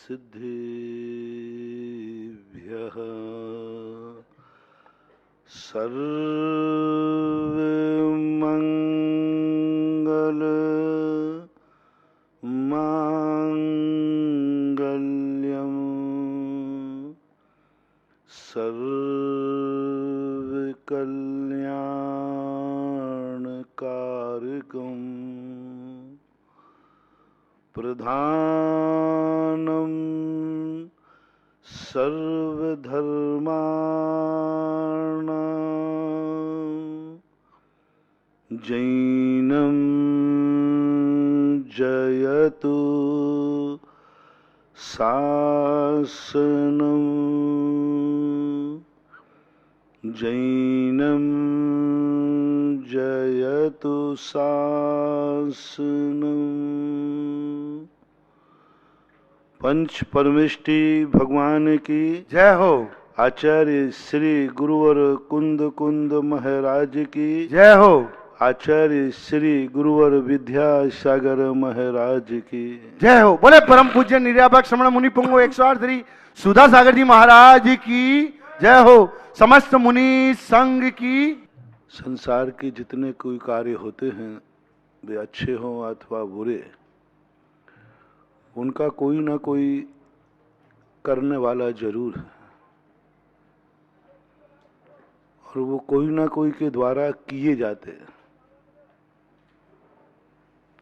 सिद्धिभ्यः सर्वमंगल मांगल्यम सर्वकल्याणकारकम् प्रधानम सर्वधर्माणां जैनं जयतु शासनं जैनं जयतु शासनं। पंच परमेष्टि भगवान की जय हो। आचार्य श्री गुरुवर कुंद कुंद महाराज की जय हो। आचार्य श्री गुरुवर विद्यासागर महाराज की जय हो। बोले परम पूज्य निर्यापक श्रमण मुनि पुंगो 108 श्री सुधा सागर जी महाराज की जय हो। समस्त मुनि संघ की। संसार के जितने कोई कार्य होते हैं वे अच्छे हों अथवा बुरे, उनका कोई ना कोई करने वाला जरूर है और वो कोई ना कोई के द्वारा किए जाते हैं।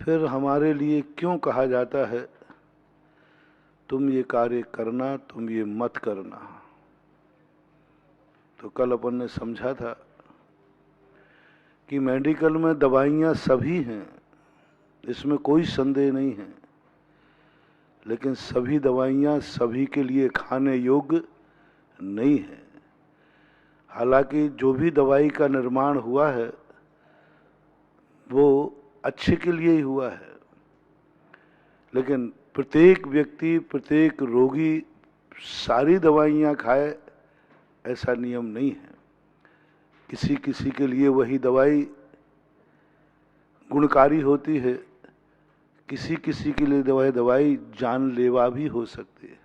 फिर हमारे लिए क्यों कहा जाता है तुम ये कार्य करना, तुम ये मत करना। तो कल अपन ने समझा था कि मेडिकल में दवाइयाँ सभी हैं, इसमें कोई संदेह नहीं है, लेकिन सभी दवाइयाँ सभी के लिए खाने योग्य नहीं है। हालांकि जो भी दवाई का निर्माण हुआ है वो अच्छे के लिए ही हुआ है, लेकिन प्रत्येक व्यक्ति, प्रत्येक रोगी सारी दवाइयाँ खाए ऐसा नियम नहीं है। किसी किसी के लिए वही दवाई गुणकारी होती है, किसी किसी के लिए दवाई जानलेवा भी हो सकती है।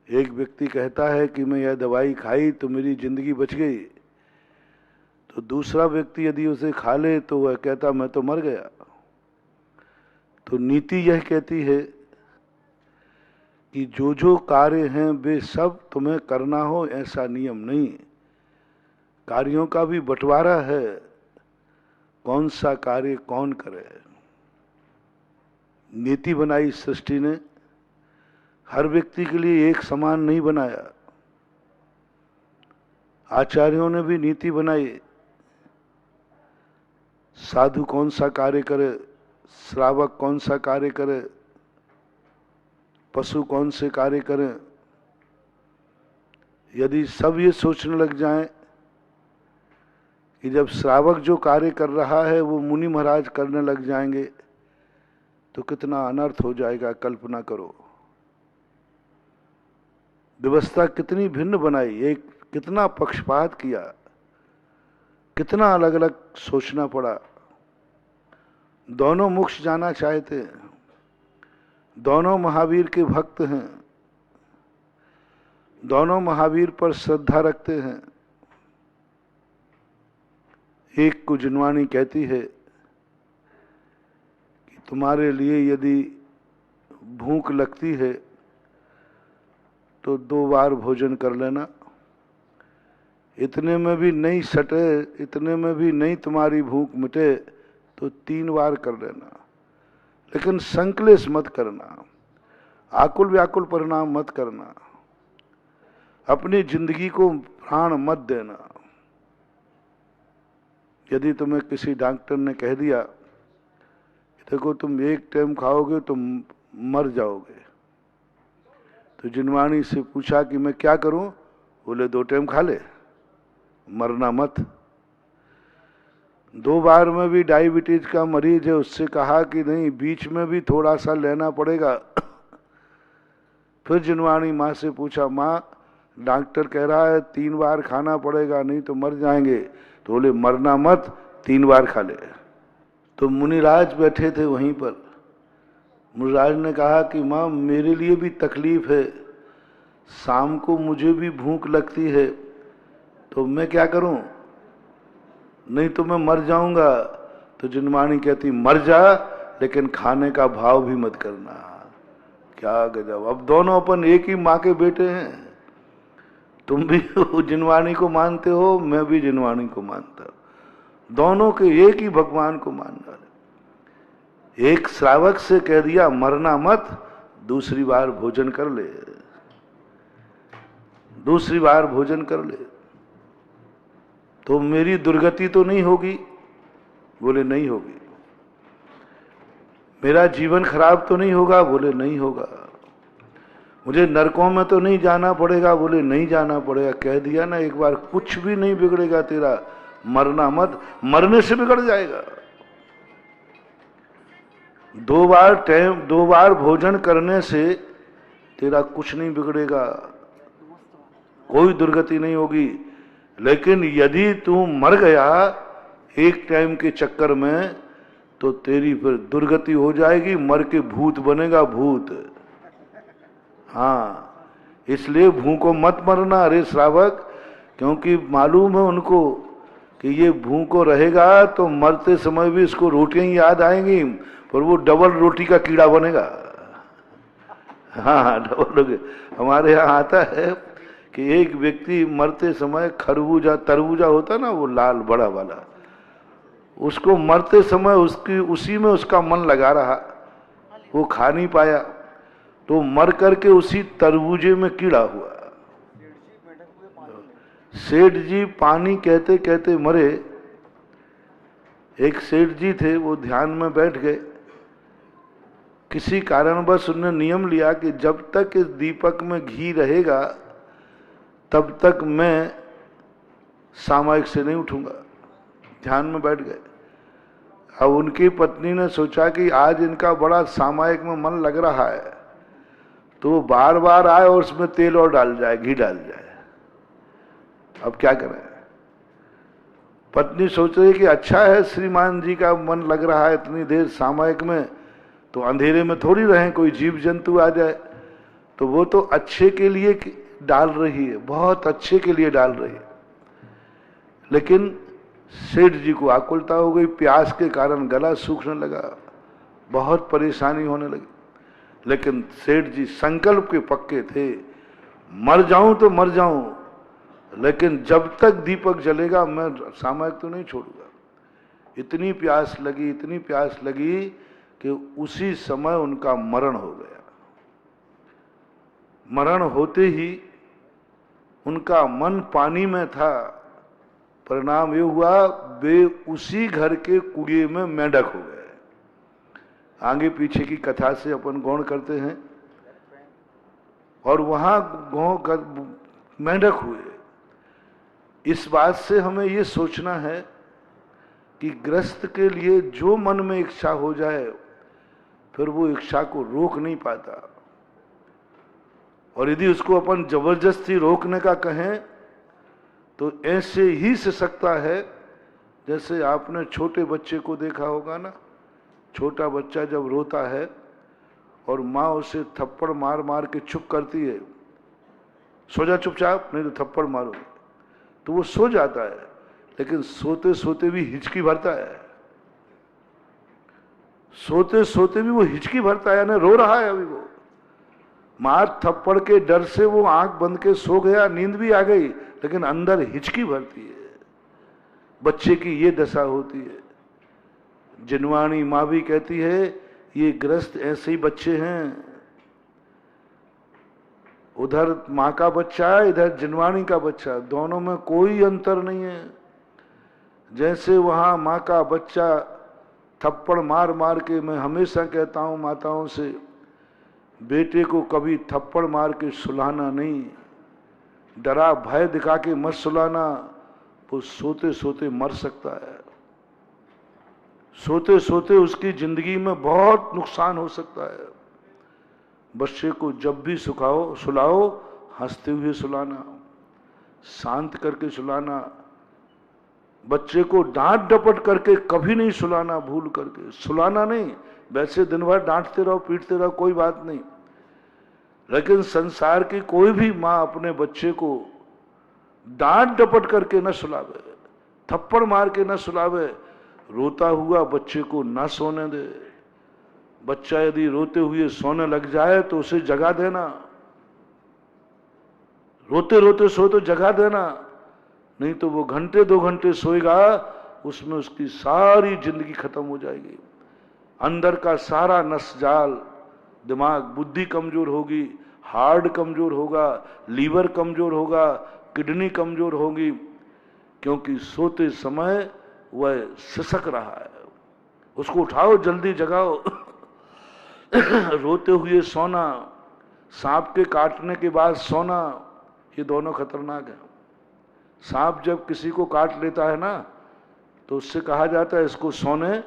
एक व्यक्ति कहता है कि मैं यह दवाई खाई तो मेरी जिंदगी बच गई, तो दूसरा व्यक्ति यदि उसे खा ले तो वह कहता मैं तो मर गया। तो नीति यह कहती है कि जो जो कार्य हैं वे सब तुम्हें करना हो, ऐसा नियम नहीं। कार्यों का भी बंटवारा है, कौन सा कार्य कौन करे। नीति बनाई सृष्टि ने, हर व्यक्ति के लिए एक समान नहीं बनाया। आचार्यों ने भी नीति बनाई, साधु कौन सा कार्य करे, श्रावक कौन सा कार्य करे, पशु कौन से कार्य करें। यदि सब ये सोचने लग जाएं कि जब श्रावक जो कार्य कर रहा है वो मुनि महाराज करने लग जाएंगे तो कितना अनर्थ हो जाएगा, कल्पना करो। व्यवस्था कितनी भिन्न बनाई, एक कितना पक्षपात किया, कितना अलग अलग सोचना पड़ा। दोनों मोक्ष जाना चाहते हैं, दोनों महावीर के भक्त हैं, दोनों महावीर पर श्रद्धा रखते हैं। एक को जिनवानी कहती है कि तुम्हारे लिए यदि भूख लगती है तो 2 बार भोजन कर लेना, इतने में भी नहीं सटे, इतने में भी नहीं तुम्हारी भूख मिटे तो 3 बार कर लेना, लेकिन संकलेश मत करना, आकुल व्याकुल परिणाम मत करना, अपनी जिंदगी को प्राण मत देना। यदि तुम्हें किसी डॉक्टर ने कह दिया देखो तुम एक टाइम खाओगे तो मर जाओगे, तो जिनवाणी से पूछा कि मैं क्या करूं, बोले 2 टाइम खा ले, मरना मत। 2 बार में भी डायबिटीज का मरीज है, उससे कहा कि नहीं बीच में भी थोड़ा सा लेना पड़ेगा। फिर जिनवाणी माँ से पूछा, माँ डॉक्टर कह रहा है 3 बार खाना पड़ेगा नहीं तो मर जाएंगे, तो बोले मरना मत, 3 बार खा ले। तो मुनिराज बैठे थे वहीं पर, मुराज ने कहा कि माँ मेरे लिए भी तकलीफ है, शाम को मुझे भी भूख लगती है, तो मैं क्या करूं? नहीं तो मैं मर जाऊंगा। तो जिनवाणी कहती मर जा, लेकिन खाने का भाव भी मत करना। क्या गजब! अब दोनों अपन एक ही माँ के बेटे हैं। तुम भी जिनवाणी को मानते हो, मैं भी जिनवाणी को मानता हूं। दोनों के एक ही भगवान को मानना। एक श्रावक से कह दिया मरना मत, दूसरी बार भोजन कर ले, दूसरी बार भोजन कर ले, तो मेरी दुर्गति तो नहीं होगी? बोले नहीं होगी। मेरा जीवन खराब तो नहीं होगा? बोले नहीं होगा। मुझे नरकों में तो नहीं जाना पड़ेगा? बोले नहीं जाना पड़ेगा। कह दिया ना एक बार, कुछ भी नहीं बिगड़ेगा तेरा, मरना मत, मरने से बिगड़ जाएगा। दो बार भोजन करने से तेरा कुछ नहीं बिगड़ेगा, कोई दुर्गति नहीं होगी। लेकिन यदि तू मर गया एक टाइम के चक्कर में, तो तेरी फिर दुर्गति हो जाएगी, मर के भूत बनेगा, भूत। हाँ, इसलिए भूखों मत मरना रे श्रावक, क्योंकि मालूम है उनको कि ये भूखों रहेगा तो मरते समय भी इसको रोटियां ही याद आएंगी, पर वो डबल रोटी का कीड़ा बनेगा। हाँ, डबल। हमारे यहाँ आता है कि एक व्यक्ति मरते समय खरबूजा तरबूजा होता ना, वो लाल बड़ा वाला, उसको मरते समय उसी में उसका मन लगा रहा, वो खा नहीं पाया, तो मर करके उसी तरबूजे में कीड़ा हुआ। सेठ जी पानी कहते कहते मरे। एक सेठ जी थे, वो ध्यान में बैठ गए। किसी कारणवश उन्होंने नियम लिया कि जब तक इस दीपक में घी रहेगा तब तक मैं सामायिक से नहीं उठूंगा। ध्यान में बैठ गए। अब उनकी पत्नी ने सोचा कि आज इनका बड़ा सामायिक में मन लग रहा है, तो वो बार बार आए और उसमें तेल और डाल जाए, घी डाल जाए। अब क्या करें? पत्नी सोच रही कि अच्छा है श्रीमान जी का मन लग रहा है इतनी देर सामायिक में, तो अंधेरे में थोड़ी रहें, कोई जीव जंतु आ जाए। तो वो तो अच्छे के लिए डाल रही है, बहुत अच्छे के लिए डाल रही है। लेकिन सेठ जी को आकुलता हो गई, प्यास के कारण गला सूखने लगा, बहुत परेशानी होने लगी। लेकिन सेठ जी संकल्प के पक्के थे, मर जाऊं तो मर जाऊं, लेकिन जब तक दीपक जलेगा मैं सामायिक तो नहीं छोड़ूंगा। इतनी प्यास लगी, इतनी प्यास लगी कि उसी समय उनका मरण हो गया। मरण होते ही उनका मन पानी में था। परिणाम ये हुआ वे उसी घर के कुएं में मेंढक हो गए। आगे पीछे की कथा से अपन गौण करते हैं, और वहां मेंढक हुए। इस बात से हमें ये सोचना है कि गृहस्थ के लिए जो मन में इच्छा हो जाए, फिर वो इच्छा को रोक नहीं पाता। और यदि उसको अपन जबरदस्ती रोकने का कहें तो ऐसे ही से सकता है जैसे आपने छोटे बच्चे को देखा होगा ना। छोटा बच्चा जब रोता है और माँ उसे थप्पड़ मार मार के चुप करती है, सो जा चुपचाप नहीं तो थप्पड़ मारोगे, तो वो सो जाता है। लेकिन सोते सोते भी हिचकी भरता है, सोते सोते भी वो हिचकी भरता है, यानी रो रहा है अभी वो। मार थप्पड़ के डर से वो आंख बंद के सो गया, नींद भी आ गई, लेकिन अंदर हिचकी भरती है। बच्चे की ये दशा होती है। जिनवाणी माँ भी कहती है ये गृहस्थ ऐसे ही बच्चे हैं। उधर माँ का बच्चा है, इधर जिनवाणी का बच्चा, दोनों में कोई अंतर नहीं है। जैसे वहां माँ का बच्चा थप्पड़ मार मार के, मैं हमेशा कहता हूं माताओं से, बेटे को कभी थप्पड़ मार के सुलाना नहीं, डरा भय दिखा के मत सुलाना, वो सोते सोते मर सकता है। सोते सोते उसकी जिंदगी में बहुत नुकसान हो सकता है। बच्चे को जब भी सुलाओ हंसते हुए सुलाना, शांत करके सुलाना। बच्चे को डांट डपट करके कभी नहीं सुलाना, भूल करके सुलाना नहीं। वैसे दिन भर डांटते रहो, पीटते रहो, कोई बात नहीं, लेकिन संसार की कोई भी मां अपने बच्चे को डांट डपट करके न सुलावे, थप्पड़ मार के न सुलावे, रोता हुआ बच्चे को न सोने दे। बच्चा यदि रोते हुए सोने लग जाए तो उसे जगा देना, रोते रोते सो तो जगा देना, नहीं तो वो घंटे 2 घंटे सोएगा, उसमें उसकी सारी जिंदगी खत्म हो जाएगी। अंदर का सारा नस जाल, दिमाग, बुद्धि कमजोर होगी, हार्ट कमजोर होगा, लीवर कमजोर होगा, किडनी कमजोर होगी, क्योंकि सोते समय वह सिसक रहा है। उसको उठाओ, जल्दी जगाओ। रोते हुए सोना, सांप के काटने के बाद सोना, ये दोनों खतरनाक है। सांप जब किसी को काट लेता है ना, तो उससे कहा जाता है इसको सोने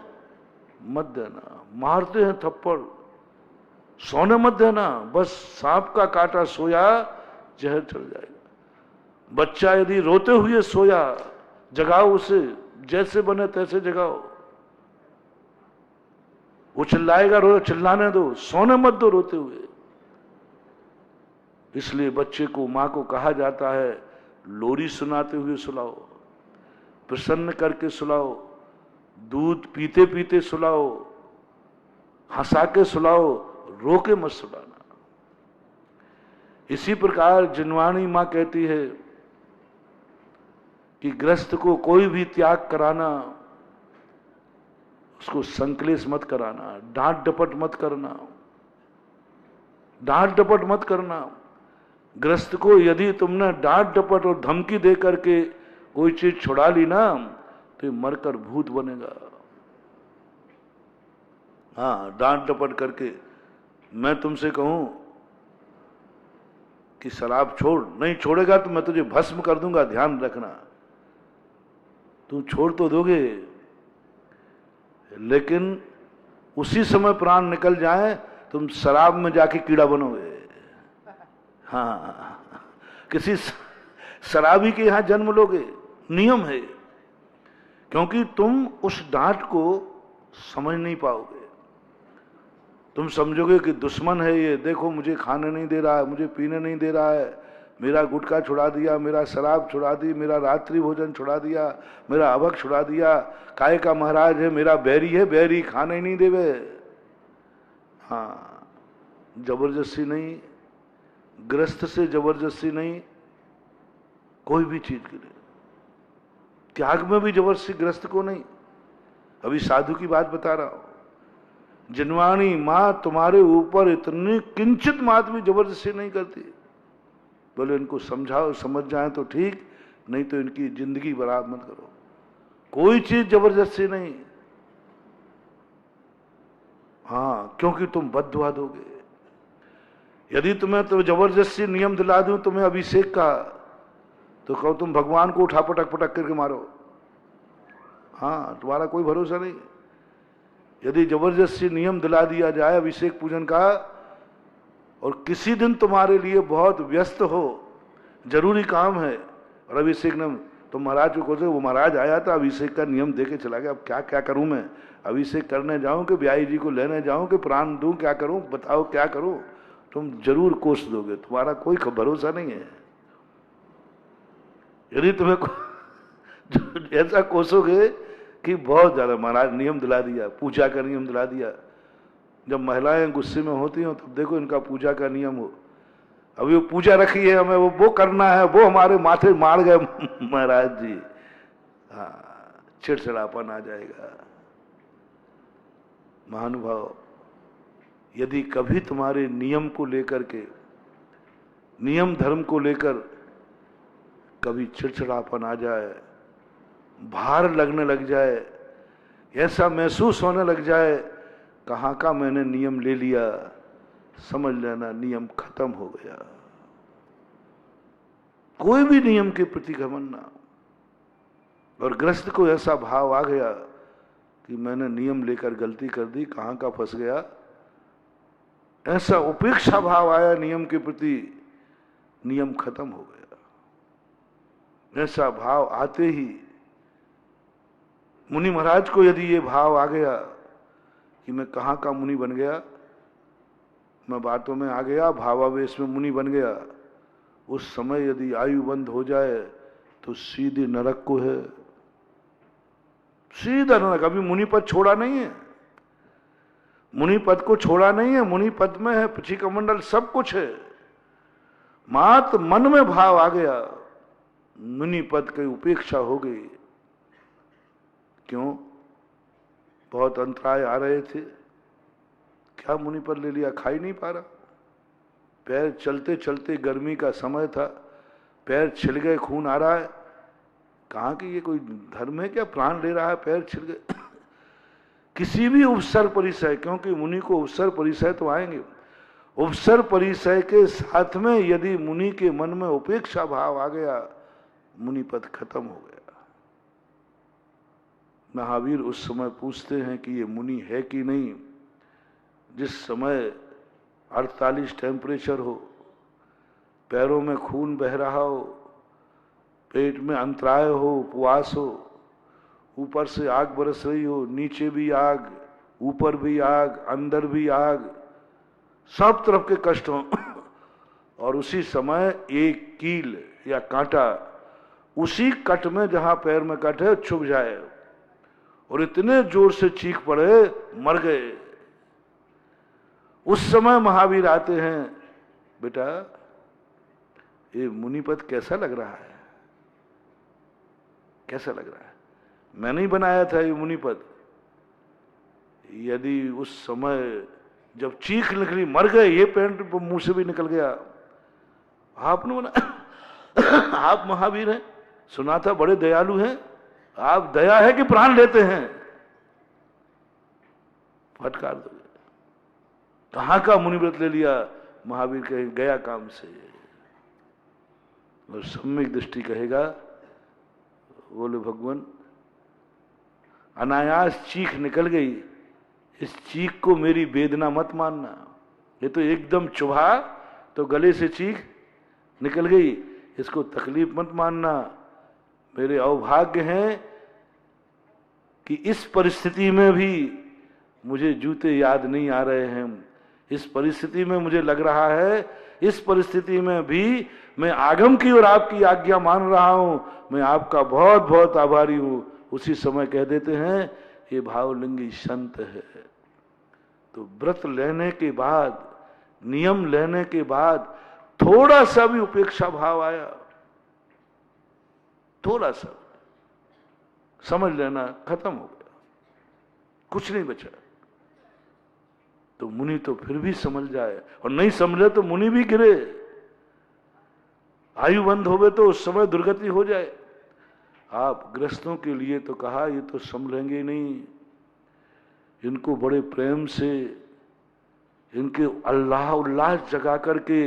मत देना, मारते हैं थप्पड़, सोने मत देना, बस सांप का काटा सोया जहर चढ़ जाएगा। बच्चा यदि रोते हुए सोया, जगाओ उसे, जैसे बने तैसे जगाओ। वो चिल्लाएगा, रो चिल्लाने दो, सोने मत दो रोते हुए। इसलिए बच्चे को, मां को कहा जाता है लोरी सुनाते हुए सुलाओ, प्रसन्न करके सुलाओ, दूध पीते पीते सुलाओ, हंसा के सुलाओ, रो के मत सुलाना। इसी प्रकार जिनवाणी मां कहती है कि गृहस्थ को कोई भी त्याग कराना, उसको संकलेश मत कराना, डांट डपट मत करना, डांट डपट मत करना। गृहस्थ को यदि तुमने डांट डपट और धमकी दे करके कोई चीज छुड़ा ली ना, तो मरकर भूत बनेगा। हाँ, डांट डपट करके मैं तुमसे कहूं कि शराब छोड़, नहीं छोड़ेगा तो मैं तुझे भस्म कर दूंगा, ध्यान रखना। तुम छोड़ तो दोगे, लेकिन उसी समय प्राण निकल जाए, तुम शराब में जाके कीड़ा बनोगे। हाँ, किसी शराबी के यहां जन्म लोगे, नियम है, क्योंकि तुम उस डांट को समझ नहीं पाओगे। तुम समझोगे कि दुश्मन है ये, देखो मुझे खाने नहीं दे रहा है, मुझे पीने नहीं दे रहा है, मेरा गुटखा छुड़ा दिया, मेरा शराब छुड़ा दी, मेरा रात्रि भोजन छुड़ा दिया, मेरा अभक छुड़ा दिया, काय का महाराज है, मेरा बैरी है, बैरी खाने ही नहीं देवे। हाँ, जबरदस्ती नहीं, गृहस्थ से जबरदस्ती नहीं, कोई भी चीज के लिए त्याग में भी जबरदस्ती गृहस्थ को नहीं। अभी साधु की बात बता रहा हूं, जिनवाणी मां तुम्हारे ऊपर इतनी किंचित मात भी जबरदस्ती नहीं करती। बोले इनको समझाओ, समझ जाए तो ठीक, नहीं तो इनकी जिंदगी बर्बाद मत करो। कोई चीज जबरदस्ती नहीं। हाँ, क्योंकि तुम बद्दुआ दोगे। यदि तुम्हें तो जबरदस्ती नियम दिला दूं तुम्हें अभिषेक का, तो कहो तुम भगवान को उठा पटक पटक करके मारो। हाँ, तुम्हारा कोई भरोसा नहीं। यदि जबरदस्ती नियम दिला दिया जाए अभिषेक पूजन का, और किसी दिन तुम्हारे लिए बहुत व्यस्त हो, जरूरी काम है, और अभिषेक ने, तो महाराज को कहो वो महाराज आया था, अभिषेक का नियम दे के चला गया, अब क्या क्या करूं मैं, अभिषेक करने जाऊं कि ब्याई जी को लेने जाऊं कि प्राण दूं, क्या करूं, बताओ क्या करूं। तुम जरूर कोस दोगे, तुम्हारा कोई भरोसा नहीं है। यदि तुम्हें ऐसा कोसोगे कि बहुत ज्यादा, महाराज नियम दिला दिया, पूजा का नियम दिला दिया। जब महिलाएं गुस्से में होती हो तब देखो इनका पूजा का नियम हो, अभी वो पूजा रखी है, हमें वो करना है, वो हमारे माथे मार गए महाराज जी। हाँ, चिड़चिड़ापन आ जाएगा। महानुभाव, यदि कभी तुम्हारे नियम को लेकर के, नियम धर्म को लेकर कभी चिड़चिड़ापन आ जाए, भार लगने लग जाए, ऐसा महसूस होने लग जाए कहाँ का मैंने नियम ले लिया, समझ लेना नियम खत्म हो गया। कोई भी नियम के प्रति घमंड ना। और गृहस्थ को ऐसा भाव आ गया कि मैंने नियम लेकर गलती कर दी, कहाँ का फंस गया, ऐसा उपेक्षा भाव आया नियम के प्रति, नियम खत्म हो गया। ऐसा भाव आते ही मुनि महाराज को यदि ये भाव आ गया कि मैं कहाँ का मुनि बन गया, मैं बातों में आ गया, भावावेश में मुनि बन गया, उस समय यदि आयु बंद हो जाए तो सीधे नरक को है, सीधा नरक। अभी मुनि पद छोड़ा नहीं है, मुनि पद को छोड़ा नहीं है, मुनि पद में है पृथ्वी कमंडल सब कुछ है, मात्र मन में भाव आ गया, मुनि पद की उपेक्षा हो गई। क्यों? बहुत अंतराय आ रहे थे, क्या मुनि पद ले लिया, खा ही नहीं पा रहा, पैर चलते चलते, गर्मी का समय था, पैर छिल गए, खून आ रहा है, कहाँ कि ये कोई धर्म है क्या, प्राण ले रहा है, पैर छिल गए। किसी भी उपसर परिचय, क्योंकि मुनि को उपसर परिचय तो आएंगे, उपसर परिचय के साथ में यदि मुनि के मन में उपेक्षा भाव आ गया, मुनि पद खत्म हो गया। महावीर उस समय पूछते हैं कि ये मुनि है कि नहीं। जिस समय 48 टेम्परेचर हो, पैरों में खून बह रहा हो, पेट में अंतराय हो, उपवास हो, ऊपर से आग बरस रही हो, नीचे भी आग, ऊपर भी आग, अंदर भी आग, सब तरफ के कष्ट हो, और उसी समय एक कील या कांटा उसी कट में, जहां पैर में कट है, चुभ जाए और इतने जोर से चीख पड़े, मर गए। उस समय महावीर आते हैं, बेटा ये मुनिपद कैसा लग रहा है, कैसा लग रहा है, मैं नहीं बनाया था ये मुनिपद। यदि उस समय जब चीख निकली, मर गए, ये पैंट मुंह से भी निकल गया, आपने बना आप महावीर हैं, सुना था बड़े दयालु हैं, आप दया है कि प्राण लेते हैं, फटकार दोगे। कहां का मुनिव्रत ले लिया, महावीर कहे गया काम से। और सम्यक दृष्टि कहेगा, बोले भगवान अनायास चीख निकल गई, इस चीख को मेरी वेदना मत मानना, ये तो एकदम चुभा तो गले से चीख निकल गई, इसको तकलीफ मत मानना। मेरे अवभाग्य हैं कि इस परिस्थिति में भी मुझे जूते याद नहीं आ रहे हैं, इस परिस्थिति में मुझे लग रहा है, इस परिस्थिति में भी मैं आगम की और आपकी आज्ञा मान रहा हूं, मैं आपका बहुत बहुत आभारी हूं। उसी समय कह देते हैं ये भावलिंगी संत है। तो व्रत लेने के बाद, नियम लेने के बाद थोड़ा सा भी उपेक्षा भाव आया, थोड़ा सा, समझ लेना खत्म हो गया, कुछ नहीं बचा। तो मुनि तो फिर भी समझ जाए, और नहीं समझे तो मुनि भी गिरे, आयु बंद होवे तो उस समय दुर्गति हो जाए। आप गृहस्थों के लिए तो कहा ये तो समझेंगे नहीं, इनको बड़े प्रेम से, इनके अल्लाह उल्लास जगा करके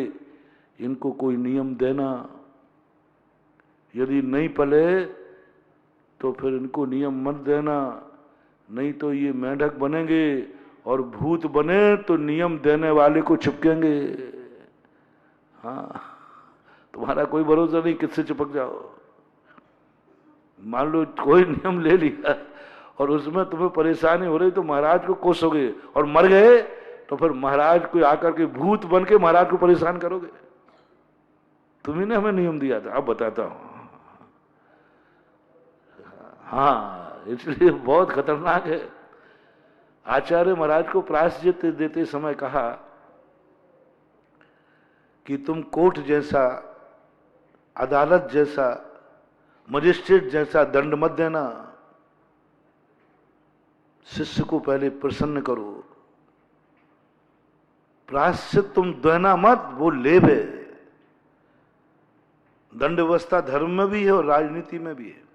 इनको कोई नियम देना, यदि नहीं पले तो फिर इनको नियम मत देना, नहीं तो ये मेंढक बनेंगे और भूत बने तो नियम देने वाले को चिपकेंगे। हाँ, तुम्हारा कोई भरोसा नहीं किससे चिपक जाओ। मान लो कोई नियम ले लिया और उसमें तुम्हें परेशानी हो रही तो महाराज को कोसोगे, और मर गए तो फिर महाराज को आकर के भूत बन के महाराज को परेशान करोगे। तुम्ही ने हमें नियम दिया था, अब बताता हूं। हाँ, इसलिए बहुत खतरनाक है। आचार्य महाराज को प्रायश्चित देते समय कहा कि तुम कोर्ट जैसा, अदालत जैसा, मजिस्ट्रेट जैसा दंड मत देना, शिष्य को पहले प्रसन्न करो। प्रायश्चित तुम देना मत, वो लेव है। दंड व्यवस्था धर्म में भी है और राजनीति में भी है।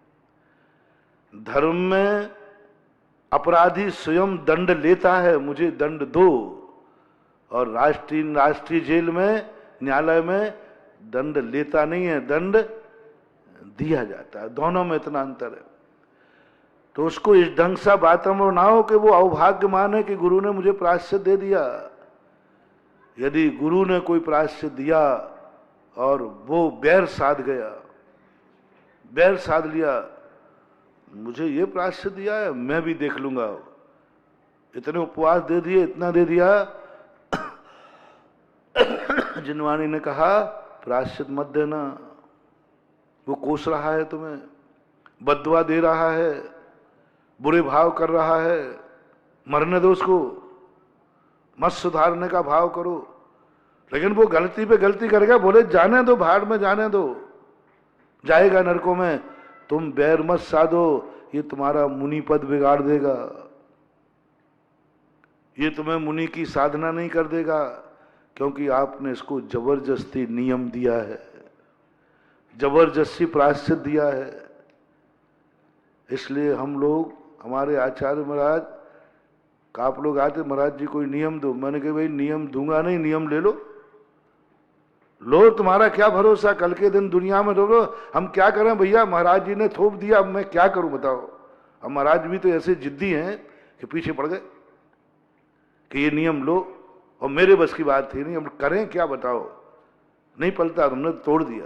धर्म में अपराधी स्वयं दंड लेता है, मुझे दंड दो, और राष्ट्रीय जेल में, न्यायालय में दंड लेता नहीं है, दंड दिया जाता है। दोनों में इतना अंतर है। तो उसको इस ढंग सा बातों में ना हो कि वो अवभाग्य माने कि गुरु ने मुझे प्रायश्चित दे दिया। यदि गुरु ने कोई प्रायश्चित दिया और वो बैर साध गया, बैर साध लिया, मुझे ये प्रायश्चित दिया है, मैं भी देख लूंगा। इतने उपवास दे दिए, इतना दे दिया। जिनवानी ने कहा प्रायश्चित मत देना, वो कोस रहा है तुम्हें, बद्दुआ दे रहा है, बुरे भाव कर रहा है, मरने दो उसको, मत सुधारने का भाव करो। लेकिन वो गलती पे गलती करेगा, बोले जाने दो, भाड़ में जाने दो, जाएगा नरकों में। तुम बैर मत साधो, ये तुम्हारा मुनि पद बिगाड़ देगा, ये तुम्हें मुनि की साधना नहीं कर देगा, क्योंकि आपने इसको जबरदस्ती नियम दिया है, जबरदस्ती प्रायश्चित दिया है। इसलिए हम लोग, हमारे आचार्य महाराज का, आप लोग आते, महाराज जी कोई नियम दो। मैंने कहा भाई नियम दूंगा नहीं, नियम ले लो। लो, तुम्हारा क्या भरोसा, कल के दिन दुनिया में लो। हम क्या करें भैया, महाराज जी ने थोप दिया, अब मैं क्या करूं बताओ। अब महाराज भी तो ऐसे जिद्दी हैं कि पीछे पड़ गए कि ये नियम लो, और मेरे बस की बात थी नहीं, अब करें क्या बताओ। नहीं पलता, तुमने तोड़ दिया।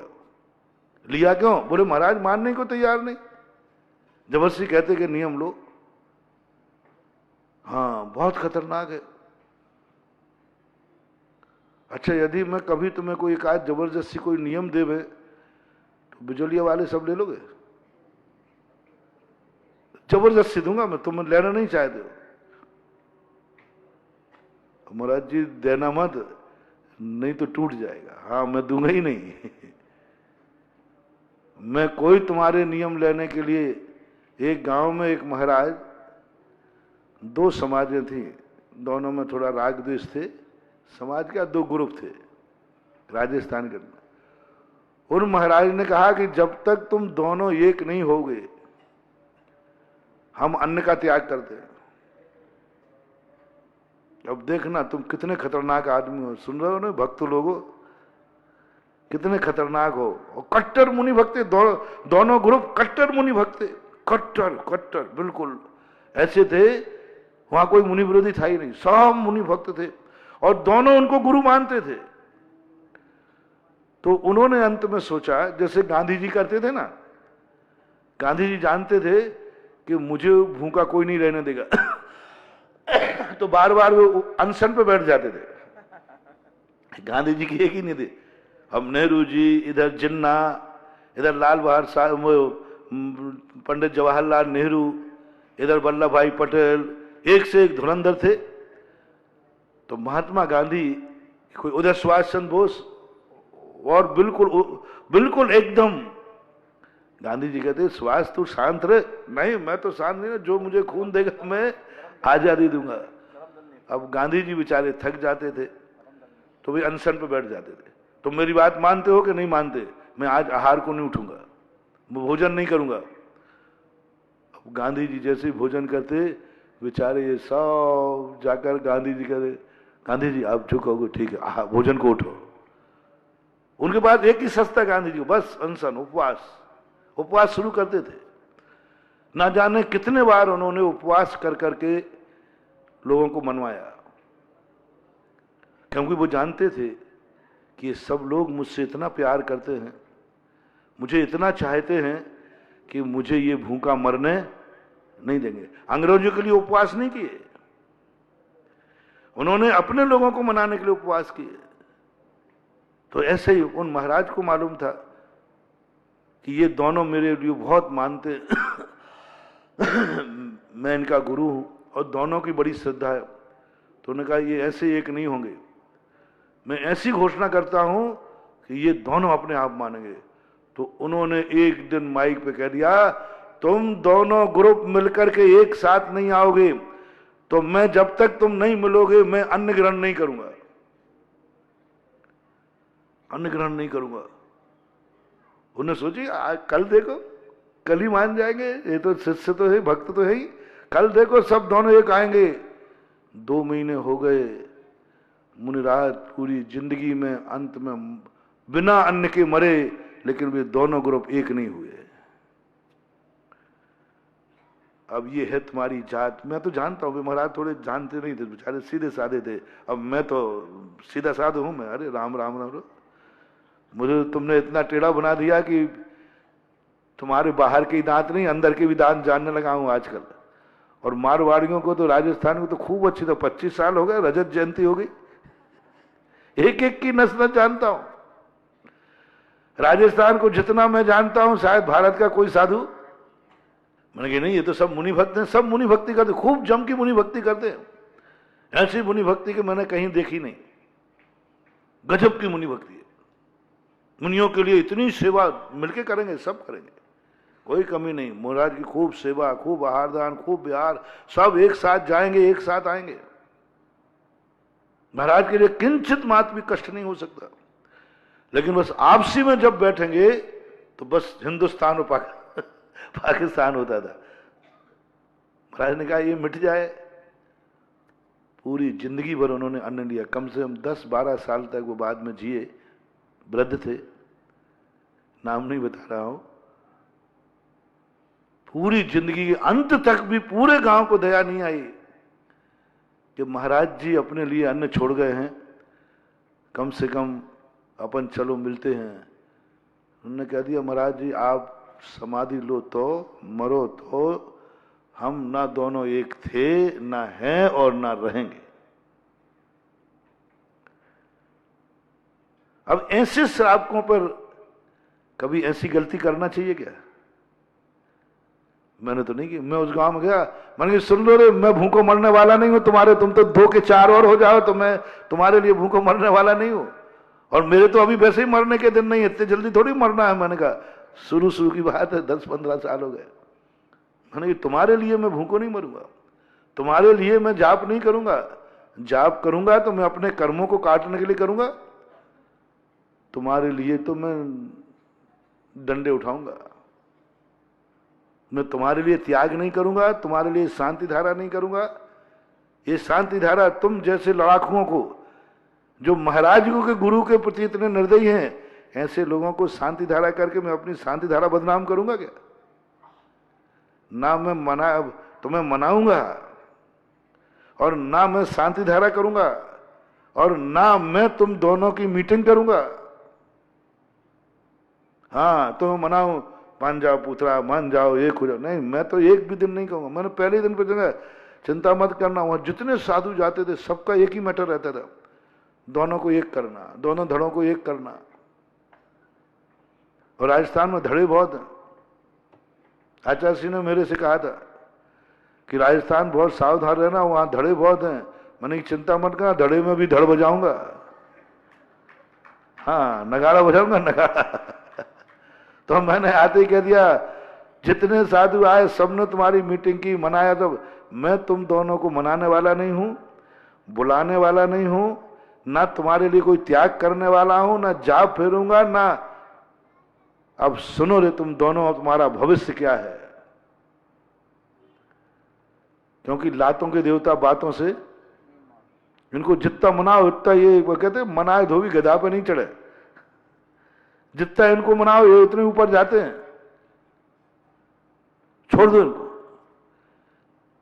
लिया क्यों? बोले महाराज मानने को तैयार नहीं, जबरदस्ती कहते कि नियम लो। हाँ, बहुत खतरनाक है। अच्छा, यदि मैं कभी तुम्हें कोई एक आज जबरदस्ती कोई नियम देवे, तो बिजलिया वाले सब ले लोगे? जबरदस्ती दूंगा मैं, तुम लेना नहीं चाहते हो। महाराज जी देना मत, नहीं तो टूट जाएगा। हाँ, मैं दूंगा ही नहीं। मैं कोई तुम्हारे नियम लेने के लिए। एक गांव में एक महाराज, दो समाजें थी, दोनों में थोड़ा राग द्वेष थे। समाज का दो ग्रुप थे राजस्थान के अंदर। उन महाराज ने कहा कि जब तक तुम दोनों एक नहीं होगे, हम अन्न का त्याग करते हैं। अब देखना तुम कितने खतरनाक आदमी हो, सुन रहे हो ना भक्त लोगों, कितने खतरनाक हो। और कट्टर मुनि भक्त, दोनों ग्रुप कट्टर मुनि भक्त, कट्टर कट्टर बिल्कुल ऐसे थे। वहां कोई मुनि विरोधी था ही नहीं, सब मुनि भक्त थे, और दोनों उनको गुरु मानते थे। तो उन्होंने अंत में सोचा, जैसे गांधी जी करते थे ना, गांधी जी जानते थे कि मुझे भूखा कोई नहीं रहने देगा। तो बार बार वो अनशन पे बैठ जाते थे। गांधी जी की एक ही नहीं थे। अब नेहरू जी, इधर जिन्ना, इधर लाल बहादुर साहब, पंडित जवाहरलाल नेहरू, इधर वल्लभ भाई पटेल, एक से एक धुरंधर थे। तो महात्मा गांधी, कोई उधर सुभाष चंद्र बोस, और बिल्कुल बिल्कुल एकदम। गांधी जी कहते सुभाष तू शांत रहे। नहीं, मैं तो शांत नहीं, जो मुझे खून देगा मैं आजादी दूंगा। अब गांधी जी बेचारे थक जाते थे, तो वे अनशन पे बैठ जाते थे। तो मेरी बात मानते हो कि नहीं मानते? मैं आज आहार को नहीं उठूंगा, मैं भोजन नहीं करूंगा। अब गांधी जी जैसे भोजन करते, बेचारे ये सब जाकर गांधी जी कहते, गांधी जी आप जो कहोगे ठीक है, भोजन को उठो। उनके पास एक ही सस्ता गांधी जी, बस अनशन, उपवास शुरू करते थे। ना जाने कितने बार उन्होंने उपवास कर करके लोगों को मनवाया, क्योंकि वो जानते थे कि ये सब लोग मुझसे इतना प्यार करते हैं, मुझे इतना चाहते हैं कि मुझे ये भूखा मरने नहीं देंगे। अंग्रेजों के लिए उपवास नहीं किए, उन्होंने अपने लोगों को मनाने के लिए उपवास किए। तो ऐसे ही उन महाराज को मालूम था कि ये दोनों मेरे लिए बहुत मानते मैं इनका गुरु हूं, और दोनों की बड़ी श्रद्धा है। तो उन्होंने कहा ये ऐसे एक नहीं होंगे, मैं ऐसी घोषणा करता हूं कि ये दोनों अपने आप मानेंगे। तो उन्होंने एक दिन माइक पे कह दिया, तुम दोनों ग्रुप मिलकर के एक साथ नहीं आओगे तो मैं, जब तक तुम नहीं मिलोगे, मैं अन्न ग्रहण नहीं करूंगा, अन्न ग्रहण नहीं करूंगा। उन्हें सोची कल देखो, कल ही मान जाएंगे, ये तो शिष्य तो है, भक्त तो है ही, कल देखो सब दोनों एक आएंगे। 2 महीने हो गए, मुनिराज पूरी जिंदगी में अंत में बिना अन्न के मरे, लेकिन वे दोनों ग्रुप एक नहीं हुए। अब ये है तुम्हारी जात। मैं तो जानता हूं, वे महाराज थोड़े जानते नहीं थे, बेचारे सीधे साधे थे। अब मैं तो सीधा साधा हूं, मैं अरे राम राम राम, मुझे तुमने इतना टेढ़ा बना दिया कि तुम्हारे बाहर के ही दांत नहीं, अंदर के भी दांत जानने लगा हूं आजकल। और मारवाड़ियों को तो, राजस्थान को तो खूब अच्छी, तो 25 साल हो गए, रजत जयंती हो गई, एक एक की नस्ल जानता हूं। राजस्थान को जितना मैं जानता हूं शायद भारत का कोई साधु, मैंने कहा नहीं ये तो सब मुनि भक्त हैं, सब मुनि भक्ति करते, खूब जम की मुनि भक्ति करते हैं। ऐसी मुनि भक्ति की मैंने कहीं देखी नहीं, गजब की मुनि भक्ति है। मुनियों के लिए इतनी सेवा मिलके करेंगे, सब करेंगे, कोई कमी नहीं। महाराज की खूब सेवा, खूब आहार दान, खूब विहार, सब एक साथ जाएंगे, एक साथ आएंगे। महाराज के लिए किंचित मात्र भी कष्ट नहीं हो सकता। लेकिन बस आपसी में जब बैठेंगे तो बस हिंदुस्तान और पाकिस्तान होता था। महाराज ने कहा ये मिट जाए। पूरी जिंदगी भर उन्होंने अन्न लिया, कम से कम 10-12 साल तक वो बाद में जिए, वृद्ध थे, नाम नहीं बता रहा हूं। पूरी जिंदगी के अंत तक भी पूरे गांव को दया नहीं आई कि महाराज जी अपने लिए अन्न छोड़ गए हैं, कम से कम अपन चलो मिलते हैं। उन्होंने कह दिया महाराज जी आप समाधि लो तो मरो तो, हम ना दोनों एक थे, ना हैं और ना रहेंगे। अब ऐसे श्रावकों पर कभी ऐसी गलती करना चाहिए क्या? मैंने तो नहीं की। मैं उस गांव में गया, मैंने कहा सुन लो रे, मैं भूखों मरने वाला नहीं हूं, तुम्हारे तुम तो 2 के 4 और हो जाओ तो मैं तुम्हारे लिए भूखों मरने वाला नहीं हूं, और मेरे तो अभी वैसे ही मरने के दिन नहीं, इतने जल्दी थोड़ी मरना है। मैंने कहा शुरू की बात है, 10-15 साल हो गए। मैंने कहा तुम्हारे लिए मैं भूखों नहीं मरूंगा, तुम्हारे लिए मैं जाप नहीं करूंगा। जाप करूंगा तो मैं अपने कर्मों को काटने के लिए करूंगा, तुम्हारे लिए तो मैं डंडे उठाऊंगा। मैं तुम्हारे लिए त्याग नहीं करूंगा, तुम्हारे लिए शांति धारा नहीं करूंगा। ये शांति धारा तुम जैसे लड़ाकुओं को, जो महाराज को के गुरु के प्रति इतने निर्दयी हैं, ऐसे लोगों को शांति धारा करके मैं अपनी शांति धारा बदनाम करूंगा क्या? ना मैं तुम्हें मनाऊंगा, और ना मैं शांति धारा करूंगा, और ना मैं तुम दोनों की मीटिंग करूंगा। हाँ तुम्हें मनाऊं, मान जाओ पुत्रा, मान जाओ, एक हो जाओ, नहीं मैं तो एक भी दिन नहीं कहूंगा। मैंने पहले दिन पे जगह चिंता मत करना, वहां जितने साधु जाते थे सबका एक ही मैटर रहता था, दोनों को एक करना, दोनों धड़ों को एक करना। और राजस्थान में धड़े बहुत हैं। आचार्य सिंह ने मेरे से कहा था कि राजस्थान बहुत सावधान रहना, वहां धड़े बहुत हैं। मैंने चिंता मत करना, धड़े में भी धड़ बजाऊंगा, हाँ नगाड़ा बजाऊंगा, नगाड़ा। तो मैंने आते ही कह दिया जितने साधु आए सबने तुम्हारी मीटिंग की, मनाया, तो मैं तुम दोनों को मनाने वाला नहीं हूं, बुलाने वाला नहीं हूं, ना तुम्हारे लिए कोई त्याग करने वाला हूं, ना जाप फेरूंगा, ना। अब सुनो रे तुम दोनों, तुम्हारा भविष्य क्या है? क्योंकि लातों के देवता बातों से, इनको जितना मनाओ उतना, ये वो कहते मनाए धोबी गधा पे नहीं चढ़े, जितना इनको मनाओ ये उतने ऊपर जाते हैं, छोड़ दो इनको।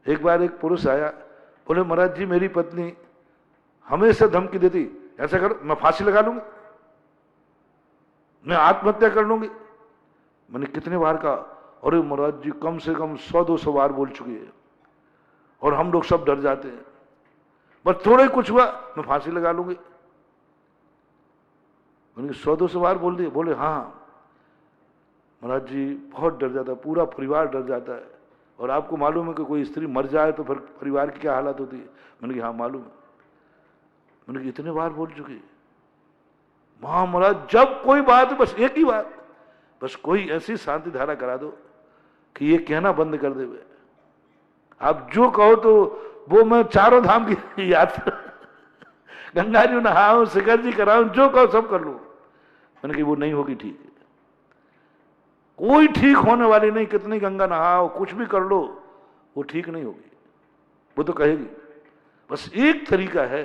एक बार एक पुरुष आया, बोले महाराज जी मेरी पत्नी हमेशा धमकी देती, ऐसा कर मैं फांसी लगा लूंगी, मैं आत्महत्या कर लूंगी। मैंने कितने बार कहा, अरे महाराज जी कम से कम 100-200 बार बोल चुकी है, और हम लोग सब डर जाते हैं, बस थोड़ा ही कुछ हुआ मैं फांसी लगा लूंगी। मैंने 100-200 बार बोल दिए। बोले हाँ महाराज जी बहुत डर जाता है, पूरा परिवार डर जाता है, और आपको मालूम है कि कोई स्त्री मर जाए तो फिर परिवार की क्या हालत होती है? मैंने कहा हाँ मालूम है। मैंने कहा इतने बार बोल चुकी? हाँ महाराज जब कोई बात, बस एक ही बात, बस कोई ऐसी शांति धारा करा दो कि ये कहना बंद कर दे। आप जो कहो तो वो मैं 4 धाम की यात्रा, गंगा जी नहाऊं, शिखर जी कराऊं, जो कहो सब कर लो। मैंने कहा वो नहीं होगी ठीक, कोई ठीक होने वाली नहीं, कितनी गंगा नहाओ, कुछ भी कर लो, वो ठीक नहीं होगी। वो तो कहेगी। बस एक तरीका है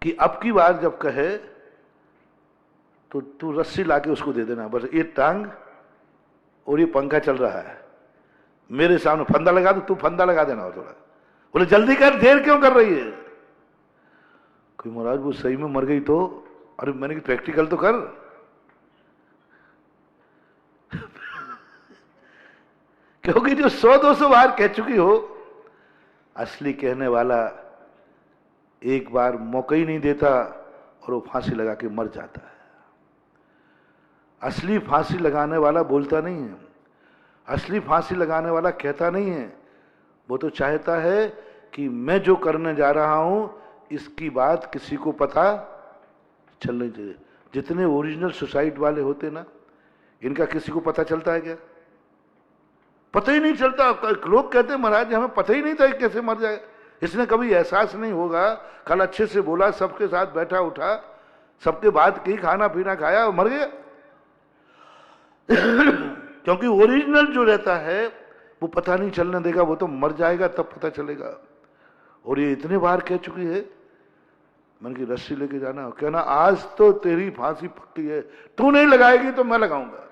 कि अब की बार जब कहे तो तू रस्सी लाके उसको दे देना, बस ये टांग और ये पंखा चल रहा है, मेरे सामने फंदा लगा दो, तू फंदा लगा देना और थोड़ा। बोले जल्दी कर, देर क्यों कर रही है? कोई महाराज वो सही में मर गई तो? अरे मैंने कि प्रैक्टिकल तो कर। क्योंकि जो 100-200 बार कह चुकी हो, असली कहने वाला एक बार मौका ही नहीं देता और वो फांसी लगा के मर जाता है। असली फांसी लगाने वाला बोलता नहीं है, असली फांसी लगाने वाला कहता नहीं है, वो तो चाहता है कि मैं जो करने जा रहा हूं इसकी बात किसी को पता चलनी चाहिए। जितने ओरिजिनल सुसाइड वाले होते ना, इनका किसी को पता चलता है क्या? पता ही नहीं चलता। लोग कहते हैं महाराज हमें पता ही नहीं था कैसे मर जाए, इसने कभी एहसास नहीं होगा। कल अच्छे से बोला, सबके साथ बैठा उठा, सबके बात की, खाना पीना खाया और मर गया। क्योंकि ओरिजिनल जो रहता है वो पता नहीं चलने देगा, वो तो मर जाएगा तब पता चलेगा। और ये इतने बार कह चुकी है, मैंने की रस्सी लेके जाना, कहना आज तो तेरी फांसी पक्की है, तू नहीं लगाएगी तो मैं लगाऊंगा।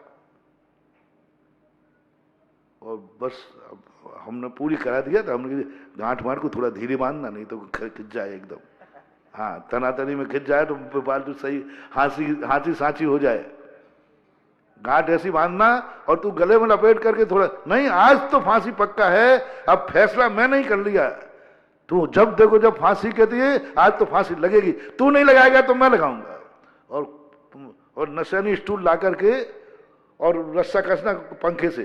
और बस हमने पूरी करा दिया था। हमने गांठ मार को थोड़ा धीरे बांधना, नहीं तो खिंच जाए एकदम। हाँ, तनातनी में खिंच जाए तो बाल सही हाथी सांची हो जाए। गांठ ऐसी बांधना और तू गले में लपेट करके थोड़ा, नहीं आज तो फांसी पक्का है, अब फैसला मैं नहीं कर लिया। तू जब देखो जब फांसी कहती है आज तो फांसी लगेगी, तू नहीं लगाएगा तो मैं लगाऊंगा। और नशेनी स्टूल ला करके और रस्सा कसना पंखे से,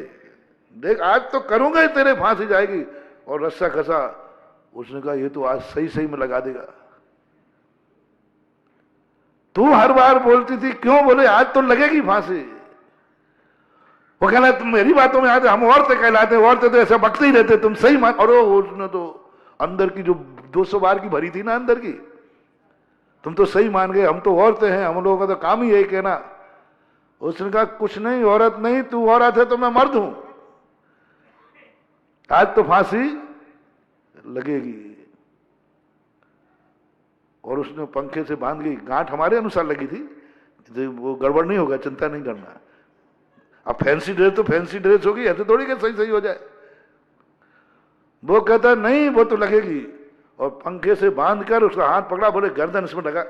देख आज तो करूंगा ही, तेरे फांसी जाएगी। और रस्सा कसा, उसने कहा ये तो आज सही सही में लगा देगा। तू हर बार बोलती थी, क्यों बोले आज तो लगेगी फांसी। वो कहना तुम मेरी बातों में आते, हम औरतें कहलाते, औरतें तो ऐसा बकते ही रहते, तुम सही मान। और उसने तो अंदर की जो 200 बार की भरी थी ना अंदर की, तुम तो सही मान गए, हम तो औरतें हैं, हम लोगों का तो काम ही यही कहना। उसने कहा कुछ नहीं, औरत नहीं, तू औरत है तो मैं मर्द हूं, आज तो फांसी लगेगी। और उसने पंखे से बांध गई, गांठ हमारे अनुसार लगी थी, वो गड़बड़ नहीं होगा, चिंता नहीं करना। अब फैंसी ड्रेस तो फैंसी ड्रेस होगी, ऐसे थोड़ी कि सही सही हो जाए। वो कहता नहीं वो तो लगेगी, और पंखे से बांध कर उसका हाथ पकड़ा, बोले गर्दन इसमें लगा।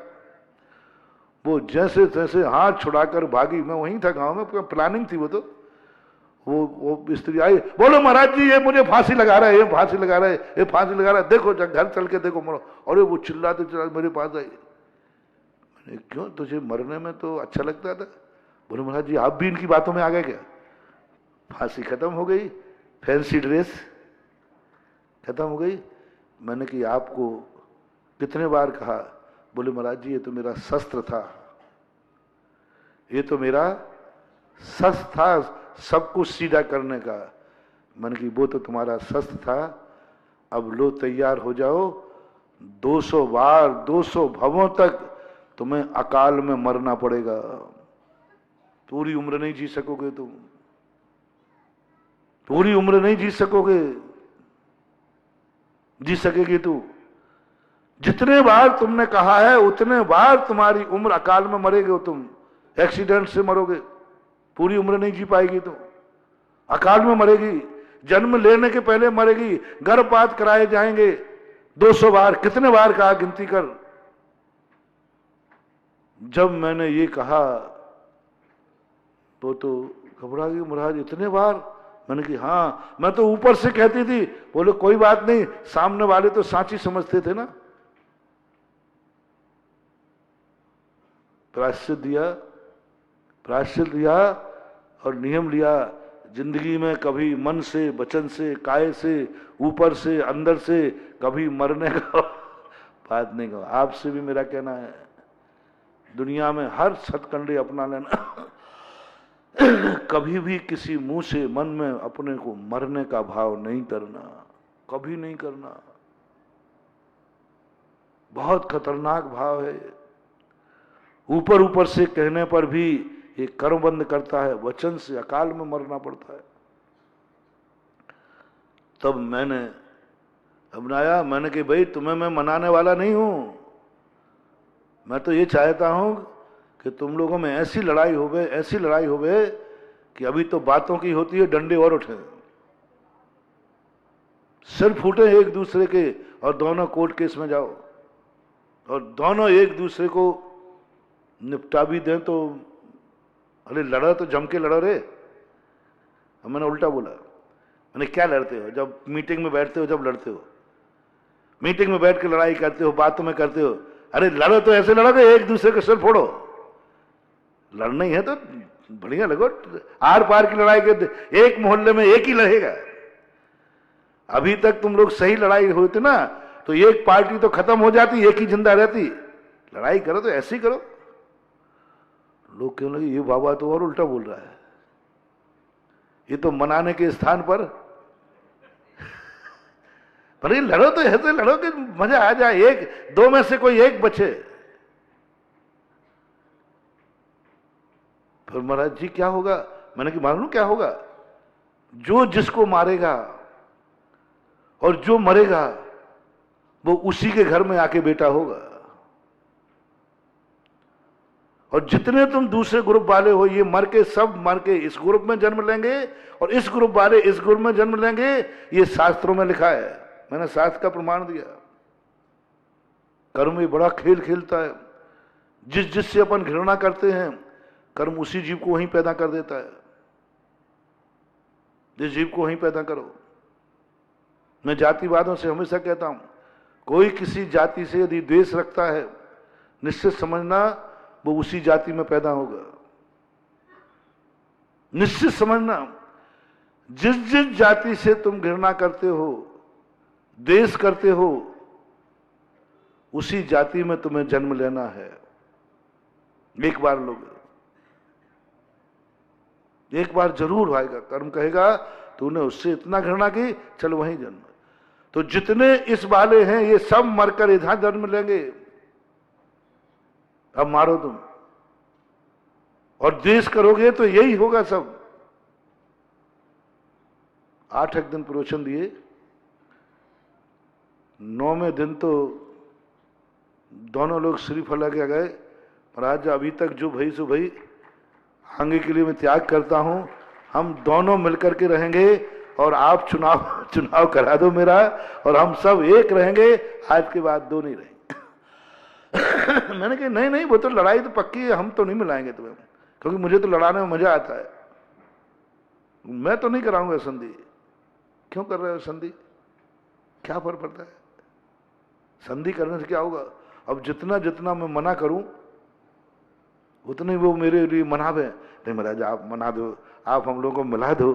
वो जैसे तैसे हाथ छुड़ाकर भागी। मैं वहीं था गांव में, प्लानिंग थी वो तो। वो स्त्री आई, बोलो महाराज जी ये मुझे फांसी लगा रहा है, ये फांसी लगा रहा है, ये फांसी लगा रहा है, देखो घर चल के देखो मरो। और वो चिल्लाते चिल्लाते मेरे पास आई। मैंने क्यों, तुझे मरने में तो अच्छा लगता था? बोले महाराज जी आप भी इनकी बातों में आ गए क्या? फांसी खत्म हो गई, फैंसी ड्रेस खत्म हो गई। मैंने कि आपको कितने बार कहा? बोले महाराज जी ये तो मेरा शस्त्र था, ये तो मेरा शस्त्र था सब कुछ सीधा करने का। मैंने कि वो तो तुम्हारा शस्त्र था, अब लो तैयार हो जाओ, 200 बार 200 भवों तक तुम्हें अकाल में मरना पड़ेगा। पूरी उम्र नहीं जी सकोगे तुम, पूरी उम्र नहीं जी सकोगे, जी सकेगी तू। जितने बार तुमने कहा है उतने बार तुम्हारी उम्र अकाल में मरेगे तुम, एक्सीडेंट से मरोगे, पूरी उम्र नहीं जी पाएगी तुम, अकाल में मरेगी, जन्म लेने के पहले मरेगी, गर्भपात कराए जाएंगे 200 बार। कितने बार कहा, गिनती कर। जब मैंने ये कहा तो घबरा गई, महाराज इतने बार? मैंने कि हाँ, मैं तो ऊपर से कहती थी। बोले कोई बात नहीं, सामने वाले तो सांची समझते थे ना। प्रायश्चित दिया और नियम लिया। जिंदगी में कभी मन से, वचन से, काय से, ऊपर से, अंदर से कभी मरने का बात नहीं कहा। आपसे भी मेरा कहना है, दुनिया में हर सतकंडे अपना लेना, कभी भी किसी मुंह से मन में अपने को मरने का भाव नहीं करना, कभी नहीं करना। बहुत खतरनाक भाव है। ऊपर ऊपर से कहने पर भी ये कर्म बंद करता है, वचन से अकाल में मरना पड़ता है। तब मैंने अपनाया, मैंने कि भाई तुम्हें मैं मनाने वाला नहीं हूं, मैं तो ये चाहता हूं कि तुम लोगों में ऐसी लड़ाई होवे कि अभी तो बातों की होती है, डंडे और उठे, सिर फूटे एक दूसरे के, और दोनों कोर्ट केस में जाओ और दोनों एक दूसरे को निपटा भी दें। तो अरे लड़ा तो जम के लड़ो रे। मैंने उल्टा बोला, मैंने क्या लड़ते हो? जब मीटिंग में बैठते हो, जब लड़ते हो, मीटिंग में बैठ के लड़ाई करते हो, बातों में करते हो। अरे लड़ो तो ऐसे लड़ो कि एक दूसरे के सिर फोड़ो। लड़ना ही है तो बढ़िया लगो। आर पार की लड़ाई के एक मोहल्ले में एक ही लड़ेगा। अभी तक तुम लोग सही लड़ाई होती ना तो एक पार्टी तो खत्म हो जाती, एक ही जिंदा रहती। लड़ाई करो तो ऐसे ही करो। लोग क्यों लगे ये बाबा तो और उल्टा बोल रहा है, ये तो मनाने के स्थान पर पर ये लड़ो तो ऐसे लड़ो कि मजा आ जाए, एक दो में से कोई एक बचे। फिर महाराज जी क्या होगा? मैंने कि मालूम क्या होगा? जो जिसको मारेगा और जो मरेगा वो उसी के घर में आके बेटा होगा। और जितने तुम दूसरे ग्रुप वाले हो, ये मर के सब मर के इस ग्रुप में जन्म लेंगे और इस ग्रुप वाले इस ग्रुप में जन्म लेंगे। ये शास्त्रों में लिखा है, मैंने शास्त्र का प्रमाण दिया। कर्म ये बड़ा खेल खेलता है। जिस जिससे अपन घृणा करते हैं, कर्म उसी जीव को वहीं पैदा कर देता है। जिस जीव को वहीं पैदा करो। मैं जातिवादों से हमेशा कहता हूं, कोई किसी जाति से यदि द्वेष रखता है, निश्चित समझना वो उसी जाति में पैदा होगा। निश्चित समझना, जिस जिस जाति से तुम घृणा करते हो, द्वेष करते हो, उसी जाति में तुम्हें जन्म लेना है। एक बार लोग, एक बार जरूर आएगा। कर्म कहेगा तूने उससे इतना घृणा की, चल वहीं जन्म। तो जितने इस वाले हैं ये सब मरकर इधर जन्म लेंगे। अब मारो तुम और द्वेष करोगे तो यही होगा सब। 8 दिन प्रवचन दिए, 9वें दिन तो दोनों लोग श्रीफला के गए। महाराज अभी तक जो भई सो भई, आगे के लिए मैं त्याग करता हूं। हम दोनों मिलकर के रहेंगे और आप चुनाव करा दो मेरा, और हम सब एक रहेंगे। आज के बाद दो नहीं रहेंगे। मैंने कहा नहीं नहीं, वो तो लड़ाई तो पक्की है, हम तो नहीं मिलाएंगे तुम्हें, क्योंकि मुझे तो लड़ाने में मजा आता है। मैं तो नहीं कराऊंगा संधि। क्यों कर रहे हो संधि? क्या फर्क पड़ता है? संधि करने से क्या होगा? अब जितना जितना मैं मना करूं उतने वो मेरे लिए मनावे। नहीं महाराज आप मना दो, आप हम लोगों को मिला दो।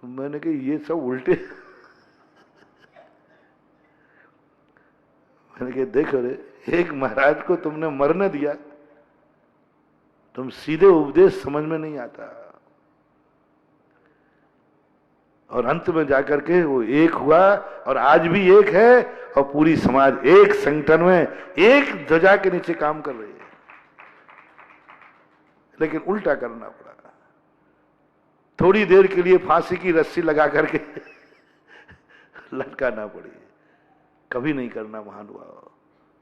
मैंने कहा ये सब उल्टे। मैंने कहा देखो रे, एक महाराज को तुमने मरने दिया, तुम सीधे उपदेश समझ में नहीं आता, और अंत में जाकर के वो एक हुआ और आज भी एक है, और पूरी समाज एक संगठन में एक ध्वजा के नीचे काम कर रही है। लेकिन उल्टा करना पड़ा। थोड़ी देर के लिए फांसी की रस्सी लगा करके लटकाना पड़ी। कभी नहीं करना महानुभाव।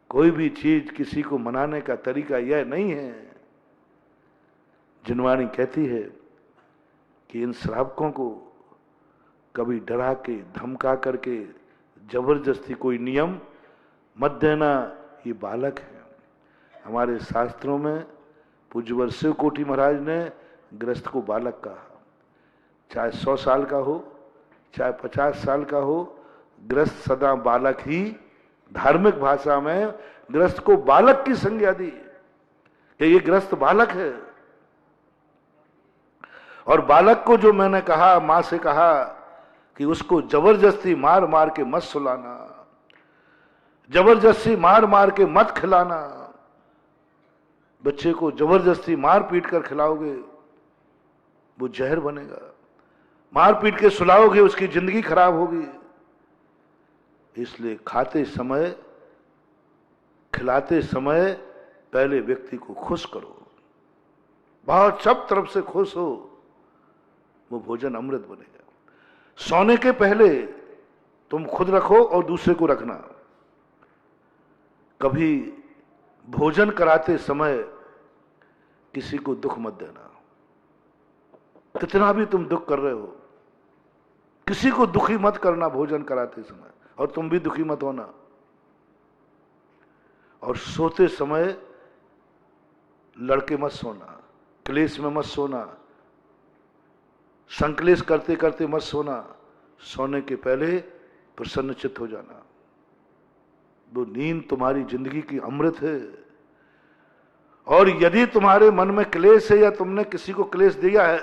कोई भी चीज किसी को मनाने का तरीका यह नहीं है। जिनवाणी कहती है कि इन श्रावकों को कभी डरा के धमका करके जबरदस्ती कोई नियम मत देना, ये बालक है। हमारे शास्त्रों में पूज्यवर शिव कोटि महाराज ने गृहस्थ को बालक कहा। चाहे 100 साल का हो, चाहे 50 साल का हो, गृहस्थ सदा बालक ही। धार्मिक भाषा में गृहस्थ को बालक की संज्ञा दी कि ये गृहस्थ बालक है। और बालक को जो मैंने कहा, मां से कहा कि उसको जबरदस्ती मार मार के मत सुलाना, जबरदस्ती मार मार के मत खिलाना। बच्चे को जबरदस्ती मार पीट कर खिलाओगे वो जहर बनेगा, मार पीट के सुलाओगे उसकी जिंदगी खराब होगी। इसलिए खाते समय, खिलाते समय पहले व्यक्ति को खुश करो, बहुत सब तरफ से खुश हो, वो भोजन अमृत बनेगा। सोने के पहले तुम खुद रखो और दूसरे को रखना। कभी भोजन कराते समय किसी को दुख मत देना। कितना भी तुम दुख कर रहे हो, किसी को दुखी मत करना भोजन कराते समय, और तुम भी दुखी मत होना। और सोते समय लड़के मत सोना, क्लेश में मत सोना, संक्लेश करते करते मत सोना। सोने के पहले प्रसन्नचित्त हो जाना। वो नींद तुम्हारी जिंदगी की अमृत है। और यदि तुम्हारे मन में क्लेश है या तुमने किसी को क्लेश दिया है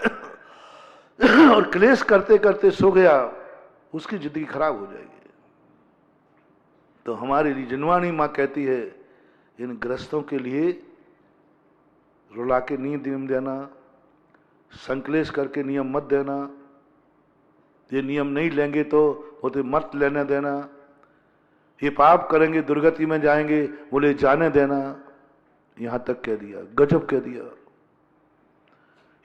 और क्लेश करते करते सो गया, उसकी जिंदगी खराब हो जाएगी। तो हमारे लिए जिनवाणी मां कहती है, इन ग्रस्तों के लिए रुला के नींद नियम देना, संक्लेश करके नियम मत देना। ये नियम नहीं लेंगे तो बोलते मत लेने देना। ये पाप करेंगे दुर्गति में जाएंगे, बोले जाने देना। यहां तक कह दिया, गजब कह दिया।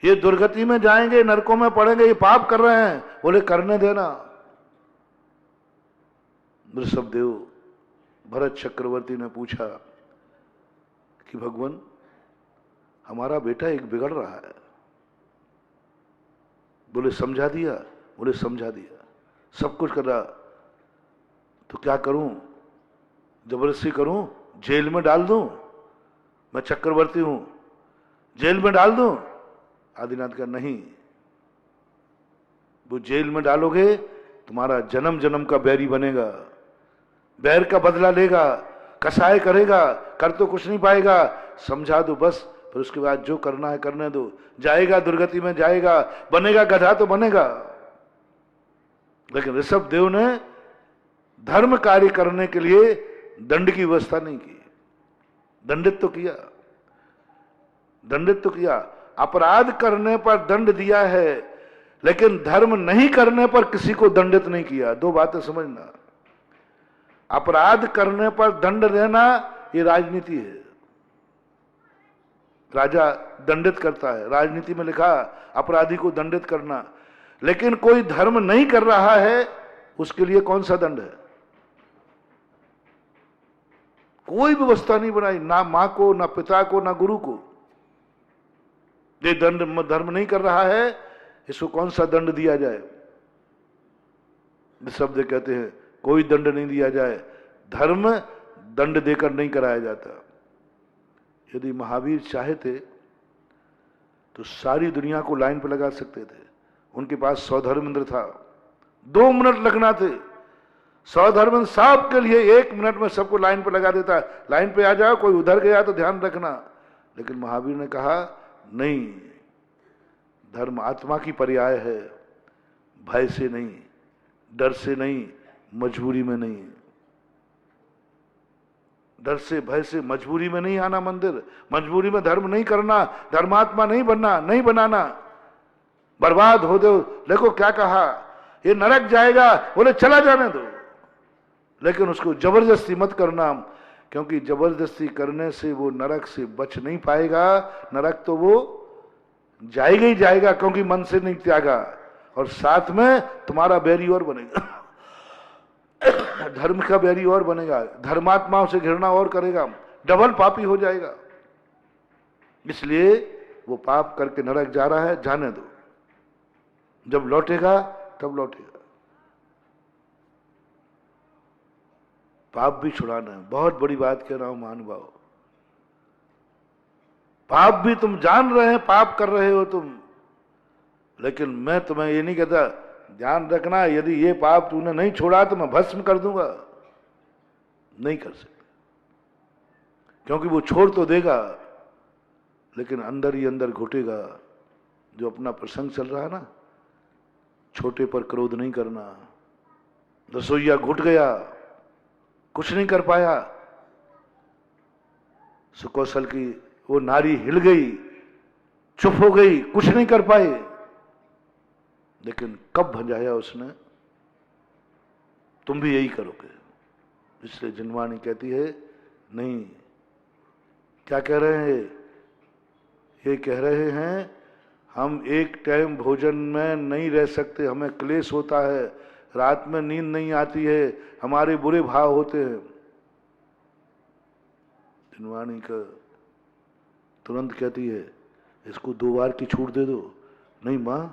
ये दुर्गति में जाएंगे, नरकों में पड़ेंगे, ये पाप कर रहे हैं, बोले करने देना। ऋषभदेव भरत चक्रवर्ती ने पूछा कि भगवान, हमारा बेटा एक बिगड़ रहा है। बोले समझा दिया, बोले समझा दिया, सब कुछ कर रहा, तो क्या करूं? जबरदस्ती करूं? जेल में डाल दूं? मैं चक्रवर्ती हूं, जेल में डाल दूं? आदिनाथ का नहीं, वो जेल में डालोगे तुम्हारा जन्म जन्म का बैरी बनेगा, बैर का बदला लेगा, कसाय करेगा, कर तो कुछ नहीं पाएगा। समझा दो बस, फिर उसके बाद जो करना है करने दो। जाएगा दुर्गति में जाएगा, बनेगा गधा तो बनेगा। लेकिन ऋषभदेव ने धर्म कार्य करने के लिए दंड की व्यवस्था नहीं की। दंडित तो किया, दंडित तो किया। अपराध करने पर दंड दिया है, लेकिन धर्म नहीं करने पर किसी को दंडित नहीं किया। दो बातें समझना। अपराध करने पर दंड देना ये राजनीति है। राजा दंडित करता है, राजनीति में लिखा अपराधी को दंडित करना। लेकिन कोई धर्म नहीं कर रहा है, उसके लिए कौन सा दंड है? कोई व्यवस्था नहीं बनाई, ना मां को, ना पिता को, ना गुरु को। ये दंड धर्म नहीं कर रहा है, इसको कौन सा दंड दिया जाए? शब्द कहते हैं कोई दंड नहीं दिया जाए। धर्म दंड देकर नहीं कराया जाता। यदि महावीर चाहे थे तो सारी दुनिया को लाइन पर लगा सकते थे। उनके पास 100 धर्मेंद्र था, 2 मिनट लगना थे। 100 धर्मेंद्र सब के लिए 1 मिनट में सबको लाइन पर लगा देता। लाइन पे आ जाओ, कोई उधर गया तो ध्यान रखना। लेकिन महावीर ने कहा नहीं, धर्म आत्मा की पर्याय है, भय से नहीं, डर से नहीं, मजबूरी में नहीं। डर से भय से मजबूरी में नहीं आना मंदिर, मजबूरी में धर्म नहीं करना, धर्मात्मा नहीं बनना, नहीं बनाना, बर्बाद हो दो। देखो क्या कहा, ये नरक जाएगा, बोले चला जाने दो, लेकिन उसको जबरदस्ती मत करना, क्योंकि जबरदस्ती करने से वो नरक से बच नहीं पाएगा। नरक तो वो जाएगा ही जाएगा, क्योंकि मन से नहीं त्यागा, और साथ में तुम्हारा बैरी और बनेगा, धर्म का बैरी और बनेगा, धर्मात्माओं से घृणा और करेगा, डबल पापी हो जाएगा। इसलिए वो पाप करके नरक जा रहा है, जाने दो, जब लौटेगा तब लौटेगा। पाप भी छुड़ाना है, बहुत बड़ी बात कह रहा हूं महानुभाव। पाप भी तुम जान रहे हैं, पाप कर रहे हो तुम, लेकिन मैं तुम्हें ये नहीं कहता, ध्यान रखना यदि ये पाप तूने नहीं छोड़ा तो मैं भस्म कर दूंगा। नहीं कर सकते, क्योंकि वो छोड़ तो देगा, लेकिन अंदर ही अंदर घुटेगा। जो अपना प्रसंग चल रहा है ना, छोटे पर क्रोध नहीं करना। रसोईया घुट गया, कुछ नहीं कर पाया। सुकौशल की वो नारी हिल गई, चुप हो गई, कुछ नहीं कर पाए, लेकिन कब भंजाया उसने, तुम भी यही करोगे। इसलिए जिनवाणी कहती है नहीं। क्या कह रहे हैं ये? कह रहे हैं हम एक टाइम भोजन में नहीं रह सकते, हमें क्लेश होता है, रात में नींद नहीं आती है, हमारे बुरे भाव होते हैं। जिनवाणी का तुरंत कहती है इसको 2 बार की छूट दे दो। नहीं मां,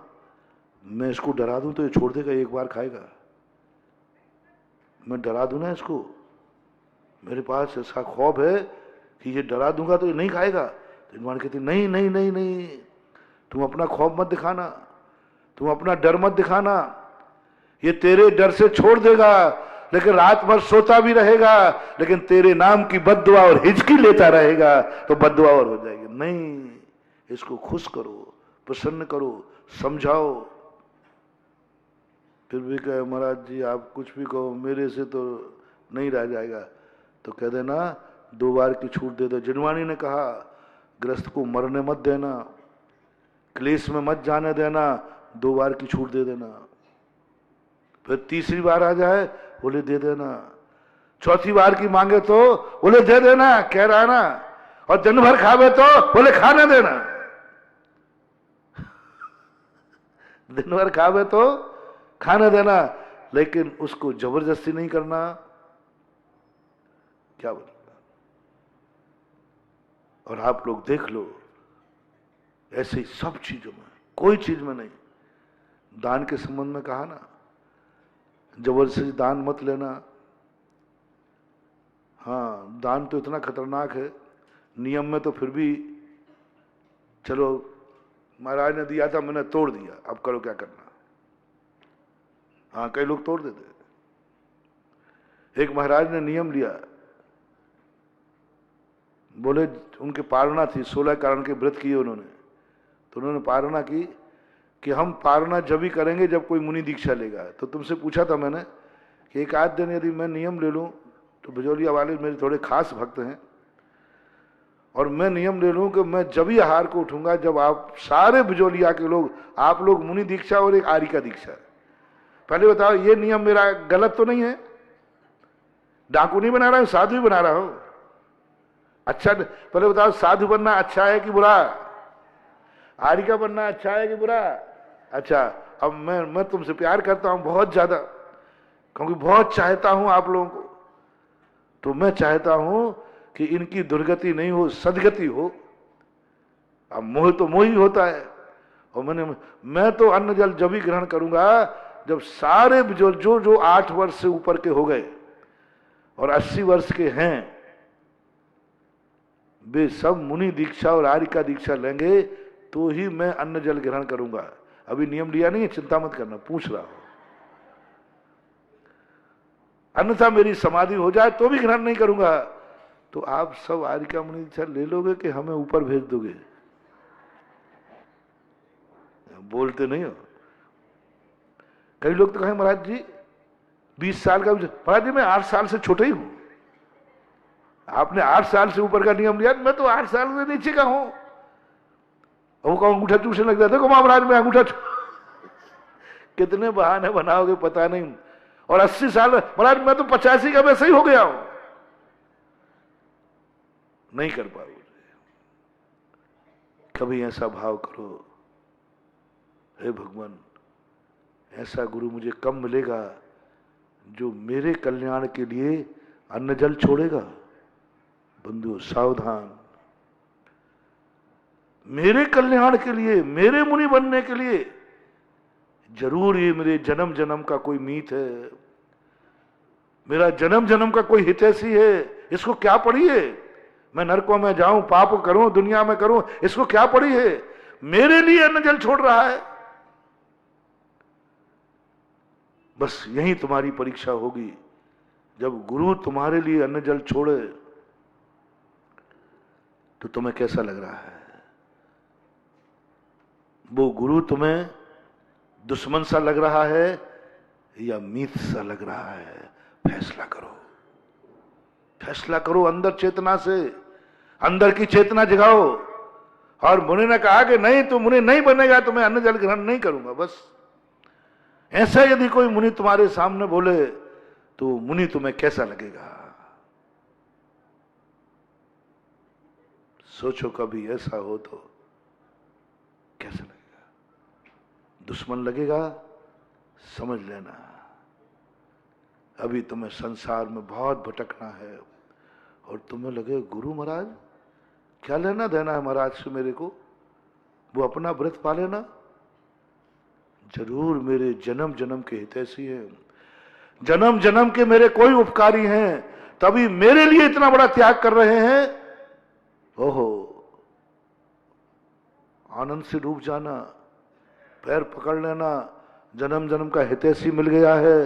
मैं इसको डरा दूं तो ये छोड़ देगा, 1 बार खाएगा। मैं डरा दूं ना इसको, मेरे पास ऐसा खौफ है कि ये डरा दूंगा तो ये नहीं खाएगा। तो जिनवाणी कहती नहीं नहीं नहीं नहीं, तुम अपना खौफ मत दिखाना, तुम अपना डर मत दिखाना। ये तेरे डर से छोड़ देगा, लेकिन रात भर सोता भी रहेगा, लेकिन तेरे नाम की बद्दुआ और हिचकी लेता रहेगा तो बद्दुआ और हो जाएगी। नहीं, इसको खुश करो, प्रसन्न करो, समझाओ। फिर भी कहे महाराज जी आप कुछ भी कहो, मेरे से तो नहीं रह जाएगा, तो कह देना 2 बार की छूट दे दो। जिनवानी ने कहा गृहस्थ को मरने मत देना, क्लेश में मत जाने देना, 2 बार की छूट दे देना। फिर तीसरी बार आ जाए बोले दे देना, चौथी बार की मांगे तो बोले दे देना, कह रहा ना, और दिन भर खावे तो बोले खाने देना। दिन भर खावे तो खाने देना, लेकिन उसको जबरदस्ती नहीं करना। क्या बोल, और आप लोग देख लो ऐसे ही सब चीजों में, कोई चीज में नहीं। दान के संबंध में कहा ना, जबरदस्ती दान मत लेना। हाँ, दान तो इतना खतरनाक है, नियम में तो फिर भी चलो महाराज ने दिया था मैंने तोड़ दिया, अब करो क्या करना। हाँ, कई लोग तोड़ देते। एक महाराज ने नियम लिया, बोले उनके पारणा थी, 16 कारण के व्रत किए उन्होंने, तो उन्होंने पारणा की कि हम पारणा जब ही करेंगे जब कोई मुनि दीक्षा लेगा। तो तुमसे पूछा था मैंने कि एक आध दिन यदि मैं नियम ले लूं, तो बिजौलिया वाले मेरे थोड़े खास भक्त हैं, और मैं नियम ले लूं कि मैं जब ही आहार को उठूंगा जब आप सारे बिजौलिया के लोग, आप लोग मुनि दीक्षा और एक आर्य का दीक्षा। पहले बताओ ये नियम मेरा गलत तो नहीं है? डाकू नहीं बना रहा हूं, साधु ही बना रहा हूं। अच्छा, पहले बताओ साधु बनना अच्छा है कि बुरा? आर्य का बनना अच्छा है कि बुरा? अच्छा, अब मैं तुमसे प्यार करता हूं बहुत ज्यादा, क्योंकि बहुत चाहता हूं आप लोगों को, तो मैं चाहता हूं कि इनकी दुर्गति नहीं हो, सदगति हो। अब मोह तो मोह ही होता है, और मैं तो अन्न जल जब ही ग्रहण करूंगा जब सारे जो 8 वर्ष से ऊपर के हो गए और 80 वर्ष के हैं, वे सब मुनि दीक्षा और आर्य का दीक्षा लेंगे तो ही मैं अन्न जल ग्रहण करूंगा। अभी नियम लिया नहीं है, चिंता मत करना, पूछ रहा हूं। अन्यथा मेरी समाधि हो जाए तो भी ग्रहण नहीं करूंगा। तो आप सब आर्य का मुनि दीक्षा ले लोगे कि हमें ऊपर भेज दोगे? बोलते नहीं हो। कई लोग तो कहें महाराज जी 20 साल का, महाराज जी मैं 8 साल से छोटा ही हूं, आपने 8 साल से ऊपर का नियम लिया, मैं तो 8 साल से नीचे का हूं। वो कहूं अंगूठा चूसने लग जाते, देखो महाराज में अंगूठा कितने बहाने बनाओगे पता नहीं। और 80 साल महाराज मैं तो 85 का वैसे ही हो गया हूं, नहीं कर पाओगे। कभी ऐसा भाव करो, हे भगवान ऐसा गुरु मुझे कब मिलेगा जो मेरे कल्याण के लिए अन्न जल छोड़ेगा। बंधु सावधान, मेरे कल्याण के लिए, मेरे मुनि बनने के लिए, जरूर ये मेरे जन्म जन्म का कोई मीत है, मेरा जन्म जन्म का कोई हितैषी है, इसको क्या पड़ी है? मैं नरकों में जाऊं, पाप करूं, दुनिया में करूं, इसको क्या पड़ी है? मेरे लिए अन्न जल छोड़ रहा है। बस यही तुम्हारी परीक्षा होगी, जब गुरु तुम्हारे लिए अन्न जल छोड़े तो तुम्हें कैसा लग रहा है? वो गुरु तुम्हें दुश्मन सा लग रहा है या मीत सा लग रहा है? फैसला करो, फैसला करो अंदर चेतना से, अंदर की चेतना जगाओ। और मुनि ने कहा कि नहीं, तू मुनि नहीं बनेगा तो मैं अन्न जल ग्रहण नहीं करूंगा। बस ऐसा यदि कोई मुनि तुम्हारे सामने बोले तो मुनि तुम्हें कैसा लगेगा? सोचो कभी ऐसा हो तो कैसा लगेगा? दुश्मन लगेगा? समझ लेना अभी तुम्हें संसार में बहुत भटकना है, और तुम्हें लगे गुरु महाराज क्या लेना देना है महाराज से मेरे को, वो अपना व्रत पा लेना। जरूर मेरे जन्म जन्म के हितैषी हैं, जन्म जन्म के मेरे कोई उपकारी हैं, तभी मेरे लिए इतना बड़ा त्याग कर रहे हैं। ओहो, आनंद से डूब जाना, पैर पकड़ लेना, जन्म जन्म का हितैषी मिल गया है।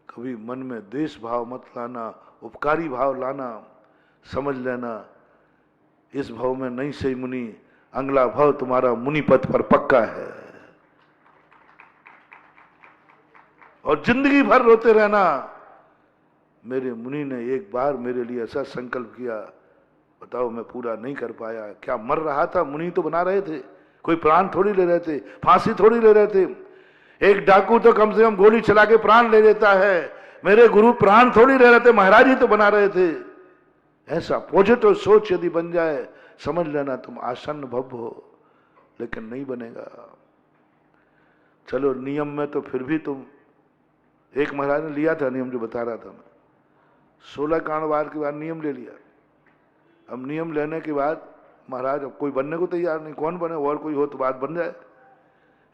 कभी मन में देश भाव मत लाना, उपकारी भाव लाना, समझ लेना इस भव में नहीं सही मुनि, अगला भव तुम्हारा मुनि पद पर पक्का है। और जिंदगी भर रोते रहना। मेरे मुनि ने एक बार मेरे लिए ऐसा संकल्प किया, बताओ मैं पूरा नहीं कर पाया। क्या मर रहा था? मुनि तो बना रहे थे, कोई प्राण थोड़ी ले रहे थे, फांसी थोड़ी ले रहे थे। एक डाकू तो कम से कम गोली चला के प्राण ले लेता है, मेरे गुरु प्राण थोड़ी ले रहे थे, महाराज ही तो बना रहे थे। ऐसा पॉजिटिव सोच यदि बन जाए, समझ लेना तुम आसन्न भव हो, लेकिन नहीं बनेगा। चलो नियम में तो फिर भी तुम, एक महाराज ने लिया था नियम जो बता रहा था मैं, 16 कांडवार के बाद नियम ले लिया। अब नियम लेने के बाद महाराज अब कोई बनने को तैयार नहीं, कौन बने, और कोई हो तो बात बन जाए।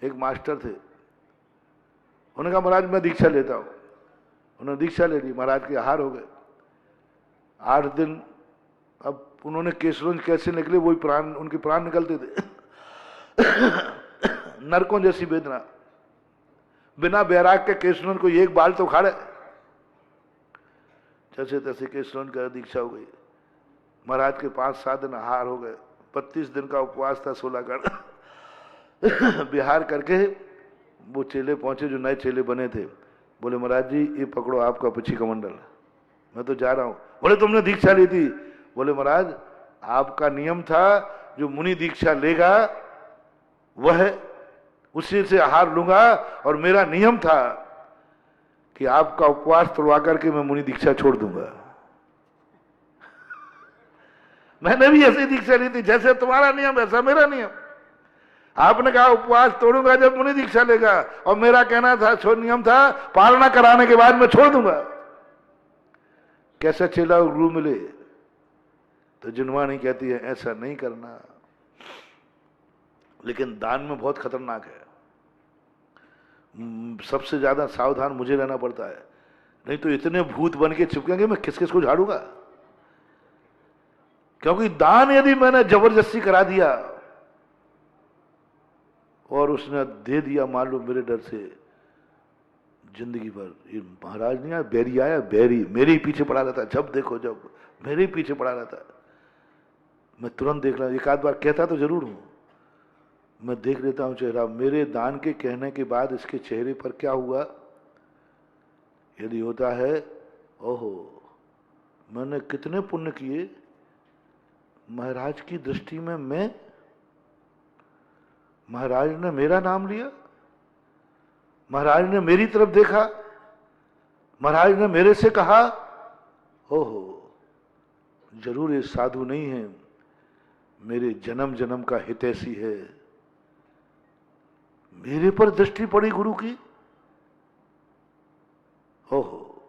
एक मास्टर थे, उन्होंने कहा महाराज मैं दीक्षा लेता हूँ। उन्होंने दीक्षा ले ली, महाराज के आहार हो गए 8 दिन। अब उन्होंने केसरों कैसे निकले, वही प्राण, उनके प्राण निकलते थे नरकों जैसी वेदना। बिना बैराग के केसरों को एक बाल तो खाड़े, जैसे तैसे केसरों का दीक्षा हो गई। महाराज के 5-7 दिन आहार हो गए, 32 दिन का उपवास था 16 का बिहार करके वो चेले पहुंचे जो नए चेले बने थे। बोले महाराज जी ये पकड़ो आपका पक्षी कमंडल, मैं तो जा रहा हूं। बोले तुमने दीक्षा ली थी? बोले महाराज आपका नियम था जो मुनि दीक्षा लेगा वह उसी से आहार लूंगा, और मेरा नियम था कि आपका उपवास तोड़वा करके मैं मुनि दीक्षा छोड़ दूंगा। मैंने भी ऐसी दीक्षा ली थी, जैसे तुम्हारा नियम ऐसा मेरा नियम। आपने कहा उपवास तोड़ूंगा जब मुनि दीक्षा लेगा, और मेरा कहना था, नियम था पालना कराने के बाद मैं छोड़ दूंगा। कैसा चेला और गुरु मिले तो जिनवाणी कहती है ऐसा नहीं करना। लेकिन दान में बहुत खतरनाक है, सबसे ज्यादा सावधान मुझे रहना पड़ता है, नहीं तो इतने भूत बन के चिपकेंगे मैं किस किस को झाड़ूंगा। क्योंकि दान यदि मैंने जबरदस्ती करा दिया और उसने दे दिया मान लो मेरे डर से, जिंदगी भर ये महाराज नहीं आया, बैरी आया, बैरी मेरे ही पीछे पड़ा रहता, जब देखो जब मेरे ही पीछे पड़ा रहता। मैं तुरंत देख रहा, एक आध बार कहता तो जरूर हूं, मैं देख लेता हूं चेहरा, मेरे दान के कहने के बाद इसके चेहरे पर क्या हुआ। यदि होता है ओहो मैंने कितने पुण्य किए, महाराज की दृष्टि में मैं, महाराज ने मेरा नाम लिया, महाराज ने मेरी तरफ देखा, महाराज ने मेरे से कहा ओहो जरूर ये साधु नहीं है, मेरे जन्म जन्म का हितैषी है। मेरे पर दृष्टि पड़ी गुरु की, ओहो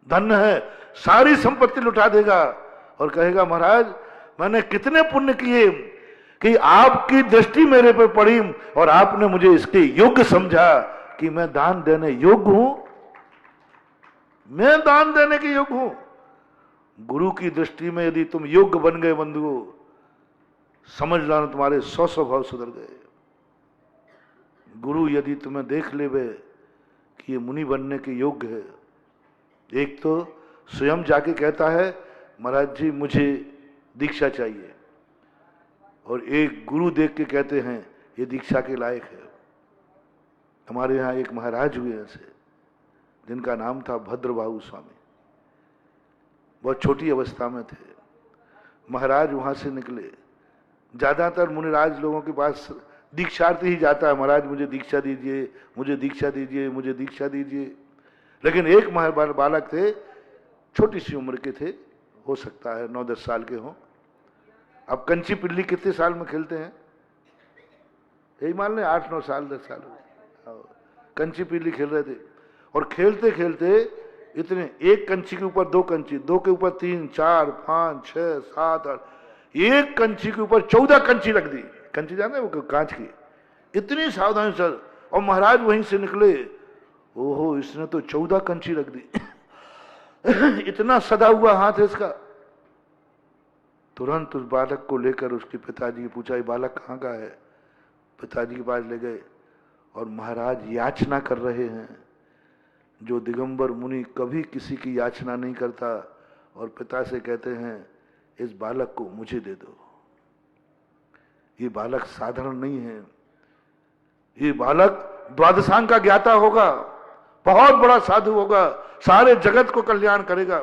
धन्य है, सारी संपत्ति लुटा देगा और कहेगा महाराज मैंने कितने पुण्य किए कि आपकी दृष्टि मेरे पर पड़ी और आपने मुझे इसके योग्य समझा कि मैं दान देने योग्य हूं, मैं दान देने के योग्य हूं। गुरु की दृष्टि में यदि तुम योग्य बन गए बंधुओं, समझ लो तुम्हारे 100 भाव सुधर गए। गुरु यदि तुम्हें देख लेवे कि ये मुनि बनने के योग्य है, एक तो स्वयं जाके कहता है महाराज जी मुझे दीक्षा चाहिए, और एक गुरु देख के कहते हैं ये दीक्षा के लायक है। हमारे यहाँ एक महाराज हुए ऐसे, जिनका नाम था भद्रबाहु स्वामी, बहुत छोटी अवस्था में थे। महाराज वहां से निकले, ज्यादातर मुनिराज लोगों के पास दीक्षार्थी ही जाता है, महाराज मुझे दीक्षा दीजिए, मुझे दीक्षा दीजिए, मुझे दीक्षा दीजिए। लेकिन एक बालक थे, छोटी सी उम्र के थे, हो सकता है 9-10 साल के हों। अब कंची पिल्ली कितने साल में खेलते हैं, यही मान लें 8-9 साल 10 साल कंची पिल्ली खेल रहे थे, और खेलते खेलते इतने, एक कंची के ऊपर 2 कंची, 2 के ऊपर 3, 4, 5, 6, 7, 8, एक कंची के ऊपर 14 कंची रख दी। कंची जानते हैं वो कांच की, इतनी सावधानी सर, और महाराज वहीं से निकले, ओहो इसने तो 14 कंची रख दी इतना सदा हुआ हाथ है इसका। तुरंत उस बालक को लेकर उसके पिताजी ने पूछा ये बालक कहाँ का है। पिताजी के पास ले गए और महाराज याचना कर रहे हैं। जो दिगंबर मुनि कभी किसी की याचना नहीं करता और पिता से कहते हैं इस बालक को मुझे दे दो। ये बालक साधारण नहीं है, ये बालक द्वादशांग का ज्ञाता होगा, बहुत बड़ा साधु होगा, सारे जगत को कल्याण करेगा।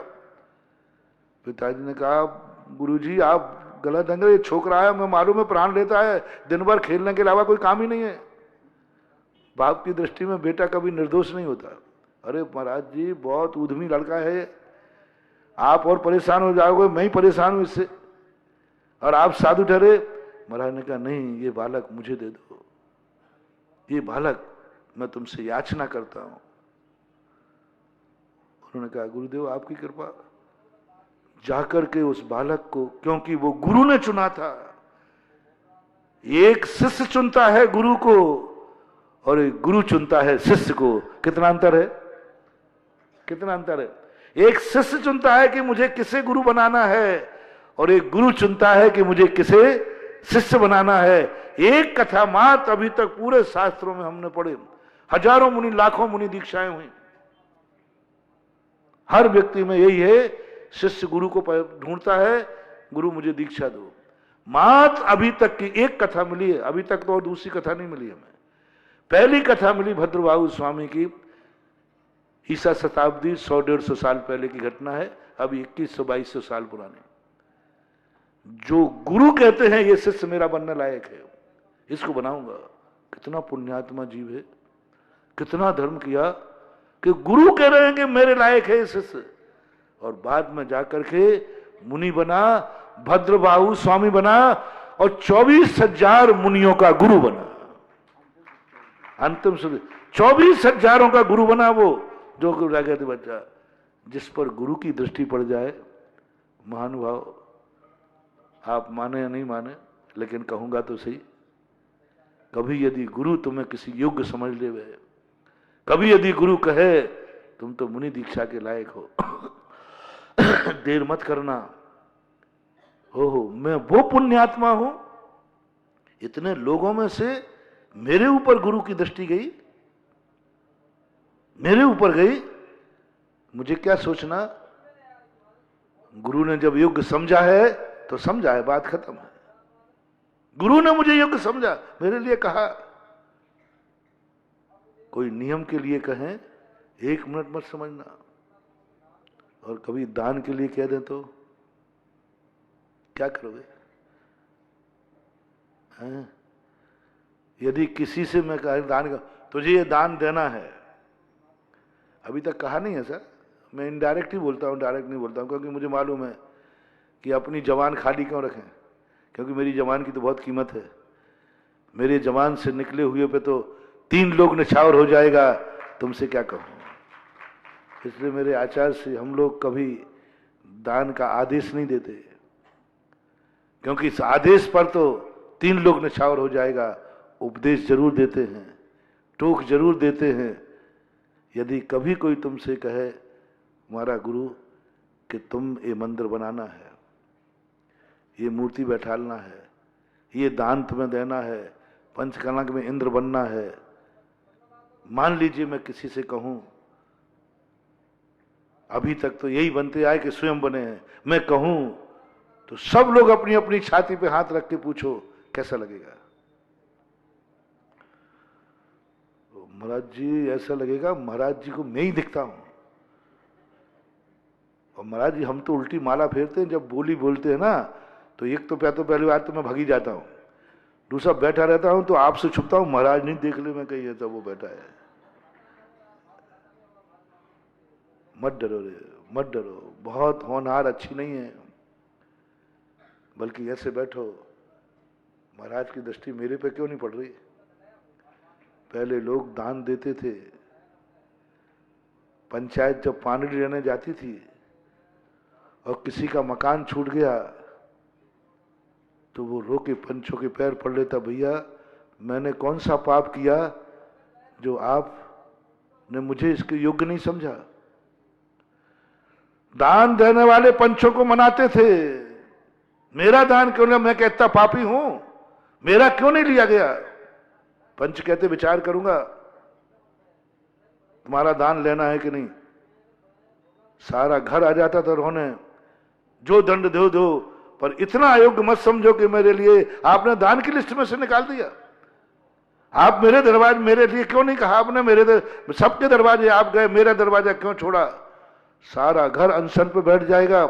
पिताजी ने कहा गुरुजी आप गलत ढंग से, ये छोकरा है, मैं मालूम है प्राण लेता है, दिन भर खेलने के अलावा कोई काम ही नहीं है। बाप की दृष्टि में बेटा कभी निर्दोष नहीं होता। अरे महाराज जी बहुत उद्यमी लड़का है, आप और परेशान हो जाओगे, मैं ही परेशान हूं इससे, और आप साधु ठहरे। महाराज ने कहा नहीं, ये बालक मुझे दे दो, ये बालक मैं तुमसे याचना करता हूं। उन्होंने कहा गुरुदेव आपकी कृपा। जाकर के उस बालक को, क्योंकि वो गुरु ने चुना था, एक शिष्य चुनता है गुरु को और एक गुरु चुनता है शिष्य को। कितना अंतर है, कितना अंतर है। एक शिष्य चुनता है कि मुझे किसे गुरु बनाना है और एक गुरु चुनता है कि मुझे किसे शिष्य बनाना है। एक कथा मात्र अभी तक पूरे शास्त्रों में हमने पढ़े, हजारों मुनि लाखों मुनि दीक्षाएं हुई, हर व्यक्ति में यही है, शिष्य गुरु को ढूंढता है, गुरु मुझे दीक्षा दो। मात्र अभी तक की एक कथा मिली है, अभी तक तो और दूसरी कथा नहीं मिली हमें। पहली कथा मिली भद्रबाहु स्वामी की, ईसा शताब्दी 100-150 साल पहले की घटना है, अभी 2100-2200 साल पुराने। जो गुरु कहते हैं ये शिष्य मेरा बनने लायक है, इसको बनाऊंगा। कितना पुण्यात्मा जीव है, कितना धर्म किया कि गुरु कह रहे हैं कि मेरे लायक है ये शिष्य, और बाद में जाकर के मुनि बना, भद्रबाहु स्वामी बना और 24,000 मुनियों का गुरु बना। अंतिम सुध 24,000 का गुरु बना वो, जो गुरु रह गए थे बच्चा। जिस पर गुरु की दृष्टि पड़ जाए, महानुभाव, आप माने या नहीं माने, लेकिन कहूंगा तो सही, कभी यदि गुरु तुम्हें किसी योग्य समझ ले, कभी यदि गुरु कहे तुम तो मुनि दीक्षा के लायक हो, देर मत करना। हो मैं वो पुण्यात्मा हूं, इतने लोगों में से मेरे ऊपर गुरु की दृष्टि गई, मेरे ऊपर गई, मुझे क्या सोचना। गुरु ने जब योग्य समझा है तो समझा है, बात खत्म है। गुरु ने मुझे योग्य समझा, मेरे लिए कहा। कोई नियम के लिए कहें, 1 मिनट मत समझना, और कभी दान के लिए कह दें तो क्या करोगे? हैं? यदि किसी से मैं कह दान का, तुझे ये दान देना है, अभी तक कहा नहीं है सर, मैं इनडायरेक्ट ही बोलता हूँ, डायरेक्ट नहीं बोलता हूँ, क्योंकि मुझे मालूम है कि अपनी जबान खाली क्यों रखें, क्योंकि मेरी जबान की तो बहुत कीमत है। मेरे जबान से निकले हुए पे तो 3 लोग निछावर हो जाएगा, तुमसे क्या कहूँ। इसलिए मेरे आचार्य से हम लोग कभी दान का आदेश नहीं देते, क्योंकि इस आदेश पर तो 3 लोग निछावर हो जाएगा। उपदेश जरूर देते हैं, टोक जरूर देते हैं। यदि कभी कोई तुमसे कहे हमारा गुरु कि तुम ये मंदिर बनाना है, ये मूर्ति बैठालना है, ये दान तुम्हें देना है, पंचकलंक में इंद्र बनना है, मान लीजिए मैं किसी से कहूं, अभी तक तो यही बनते आए कि स्वयं बने हैं, मैं कहूं तो सब लोग अपनी अपनी छाती पे हाथ रख के पूछो कैसा लगेगा। तो महाराज जी ऐसा लगेगा महाराज जी को मैं ही दिखता हूं। और महाराज जी हम तो उल्टी माला फेरते हैं, जब बोली बोलते हैं ना तो एक तो पहली बात तो मैं भागी जाता हूं, दूसरा बैठा रहता हूं तो आपसे छुपता हूं, महाराज नहीं देख ले मैं कहीं है, तब वो बैठा है। मत डरो रे, मत डरो, बहुत होनहार अच्छी नहीं है, बल्कि ऐसे बैठो, महाराज की दृष्टि मेरे पे क्यों नहीं पड़ रही। पहले लोग दान देते थे, पंचायत जब पानी लेने जाती थी और किसी का मकान छूट गया तो वो रो के पंचों के पैर पड़ लेता, भैया मैंने कौन सा पाप किया जो आपने मुझे इसके योग्य नहीं समझा। दान देने वाले पंचों को मनाते थे, मेरा दान क्यों नहीं, मैं कहता पापी हूं, मेरा क्यों नहीं लिया गया। पंच कहते विचार करूंगा तुम्हारा दान लेना है कि नहीं। सारा घर आ जाता था रोने, जो दंड दो दो, पर इतना अयोग्य मत समझो कि मेरे लिए आपने दान की लिस्ट में से निकाल दिया। आप मेरे दरवाजे, मेरे लिए क्यों नहीं कहा आपने, सबके दरवाजे आप गए, मेरा दरवाजा क्यों छोड़ा। सारा घर अनशन पे बैठ जाएगा।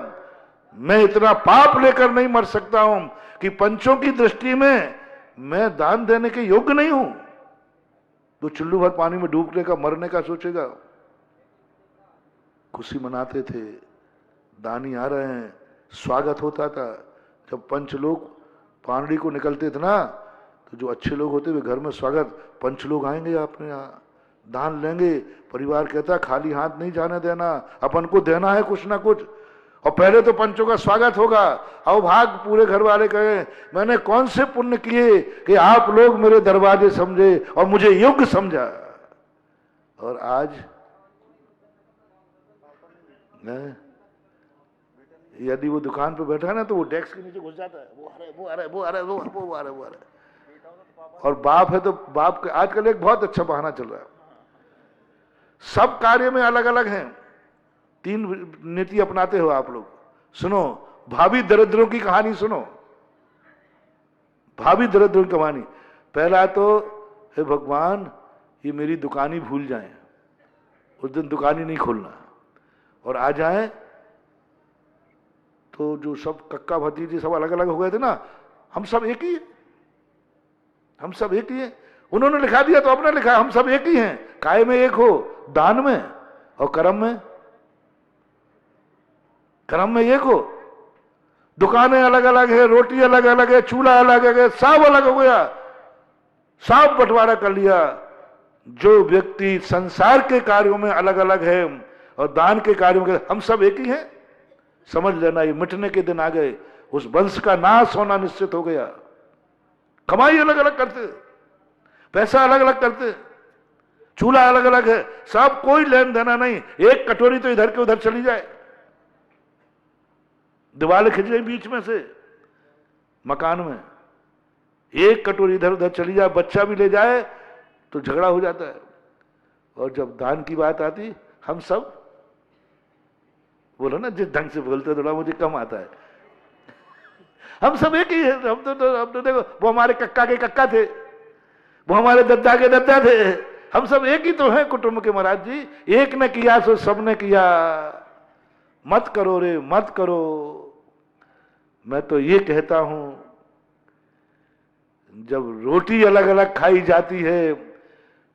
मैं इतना पाप लेकर नहीं मर सकता हूं कि पंचों की दृष्टि में मैं दान देने के योग्य नहीं हूं। तो चुल्लू भर पानी में डूबने का, मरने का सोचेगा। खुशी मनाते थे, दानी आ रहे हैं, स्वागत होता था। जब पंच लोग पांडी को निकलते थे ना, तो जो अच्छे लोग होते वे घर में स्वागत, पंच लोग आएंगे अपने यहाँ, दान लेंगे। परिवार कहता खाली हाथ नहीं जाने देना, अपन को देना है कुछ ना कुछ। और पहले तो पंचों का स्वागत होगा। आओ भाग, पूरे घर वाले कहे मैंने कौन से पुण्य किए कि आप लोग मेरे दरवाजे समझे और मुझे योग्य समझा। और आज यदि वो दुकान पे बैठा है ना, तो वो डेस्क के नीचे घुस जाता है, वो आ रहा है, वो आ रहा है, वो आ रहा है, वो आ रहा है, वो आ रहा है। और बाप है तो बाप, आजकल एक बहुत अच्छा बहाना चल रहा है, सब कार्य में अलग अलग हैं। 3 नीति अपनाते हो आप लोग। सुनो, भाभी दरिद्रों की कहानी सुनो, भाभी दरिद्रों की कहानी। पहला तो हे भगवान, ये मेरी दुकान ही भूल जाएं, उस दिन दुकान ही नहीं खोलना, और आ जाए तो जो सब कक्का भतीजे सब अलग अलग हो गए थे ना, हम सब एक ही हैं, हम सब एक ही हैं। उन्होंने लिखा दिया तो अपने लिखा, हम सब एक ही हैं। काय में एक हो, दान में और कर्म में, कर्म में एक हो। दुकानें अलग अलग है, रोटी अलग अलग है, चूल्हा अलग है, सब अलग हो गया, सब बंटवारा कर लिया। जो व्यक्ति संसार के कार्यों में अलग अलग है और दान के कार्यों में, हम सब एक ही हैं, समझ लेना ये मिटने के दिन आ गए। उस वंश का नाश होना निश्चित हो गया। कमाई अलग अलग करते, पैसा अलग अलग करते, चूल्हा अलग अलग है, सब कोई लेन देना नहीं। एक कटोरी तो इधर के उधर चली जाए, दीवार खिंच गई बीच में से मकान में, एक कटोरी इधर उधर चली जाए, बच्चा भी ले जाए तो झगड़ा हो जाता है। और जब दान की बात आती, हम सब बोलो ना, जिस ढंग से बोलते थोड़ा मुझे कम आता है, हम सब एक ही है। हम तो देखो, वो हमारे कक्का के कक्का थे, वो हमारे दद्दा के दद्दा थे, हम सब एक ही तो हैं कुटुंब के महाराज जी। एक ने किया सो सबने किया, मत करो रे मत करो। मैं तो ये कहता हूं, जब रोटी अलग अलग खाई जाती है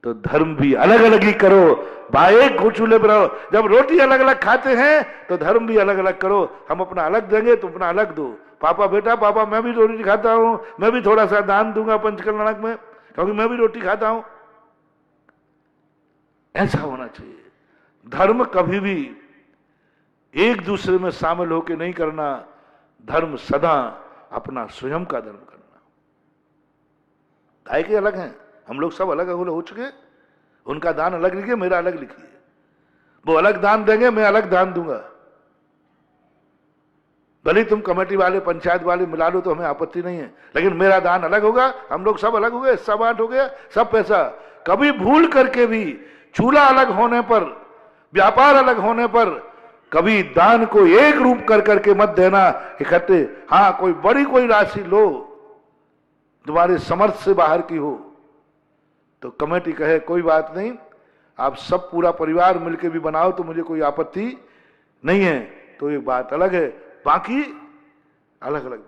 तो धर्म भी अलग अलग ही करो। भाई एक चूल्हे पर रहो। जब रोटी अलग अलग खाते हैं तो धर्म भी अलग अलग करो। हम अपना अलग देंगे तो अपना अलग दो। पापा बेटा, पापा मैं भी रोटी खाता हूं, मैं भी थोड़ा सा दान दूंगा पंचकल्याणक में, क्योंकि मैं भी रोटी खाता हूं। ऐसा होना चाहिए। धर्म कभी भी एक दूसरे में शामिल होकर नहीं करना। धर्म सदा अपना स्वयं का धर्म करना। गाय के अलग हैं, हम लोग सब अलग अलग हो चुके। उनका दान अलग लिखिए, मेरा अलग लिखिए। वो अलग दान देंगे, मैं अलग दान दूंगा। भले तुम कमेटी वाले पंचायत वाले मिला लो तो हमें आपत्ति नहीं है, लेकिन मेरा दान अलग होगा। हम लोग सब अलग हो गए, सब बांट हो गया, सब पैसा। कभी भूल करके भी चूल्हा अलग होने पर, व्यापार अलग होने पर, कभी दान को एक रूप कर करके मत देना इकट्ठे। हाँ, कोई बड़ी कोई राशि लो तुम्हारे समर्थ से बाहर की हो तो कमेटी कहे कोई बात नहीं, आप सब पूरा परिवार मिलके भी बनाओ तो मुझे कोई आपत्ति नहीं है, तो ये बात अलग है। बाकी अलग अलग।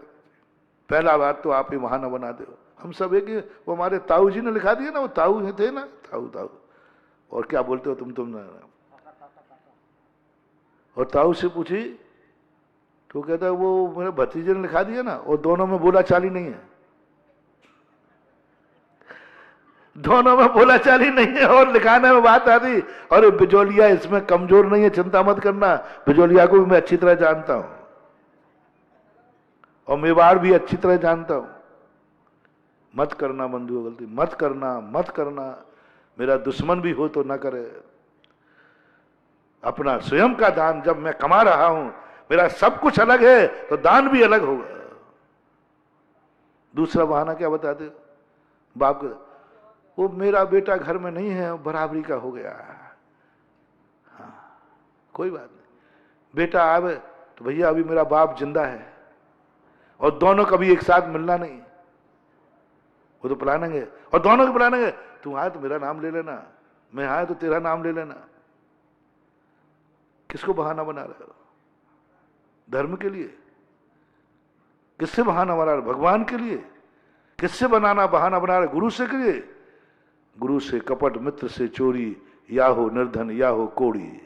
पहला बात तो आप ही वहां न बना दो, हम सब एक ही। वो हमारे ताऊ जी ने लिखा दिया ना, वो ताऊ थे ना, ताऊ ताऊ, और क्या बोलते हो तुम ना। और ताऊ से पूछी तो कहता वो मेरे भतीजे ने लिखा दिया ना, और दोनों में बोला चाली नहीं है, दोनों में बोला चाली नहीं है। और लिखाने में बात आती, और बिजोलिया इसमें कमजोर नहीं है, चिंता मत करना, बिजोलिया को भी मैं अच्छी तरह जानता हूं और मेवाड़ भी अच्छी तरह जानता हूं। मत करना बंधुओं गलती, मत करना मत करना। मेरा दुश्मन भी हो तो ना करे। अपना स्वयं का दान जब मैं कमा रहा हूं, मेरा सब कुछ अलग है तो दान भी अलग होगा। दूसरा बहाना क्या बताते हो? बाप वो मेरा बेटा घर में नहीं है, बराबरी का हो गया। हाँ, कोई बात नहीं, बेटा आवे तो भैया अभी मेरा बाप जिंदा है, और दोनों कभी एक साथ मिलना नहीं, वो तो प्लानेंगे, और दोनों के प्लानेंगे, तू आए तो मेरा नाम ले लेना, मैं आए तो तेरा नाम ले लेना। किसको बहाना बना रहे हो? धर्म के लिए? किससे बहाना बना रहे? भगवान के लिए? किससे बहाना बना रहे? गुरु से के लिए? गुरु से कपट, मित्र से चोरी, या हो निर्धन या हो कोड़ी।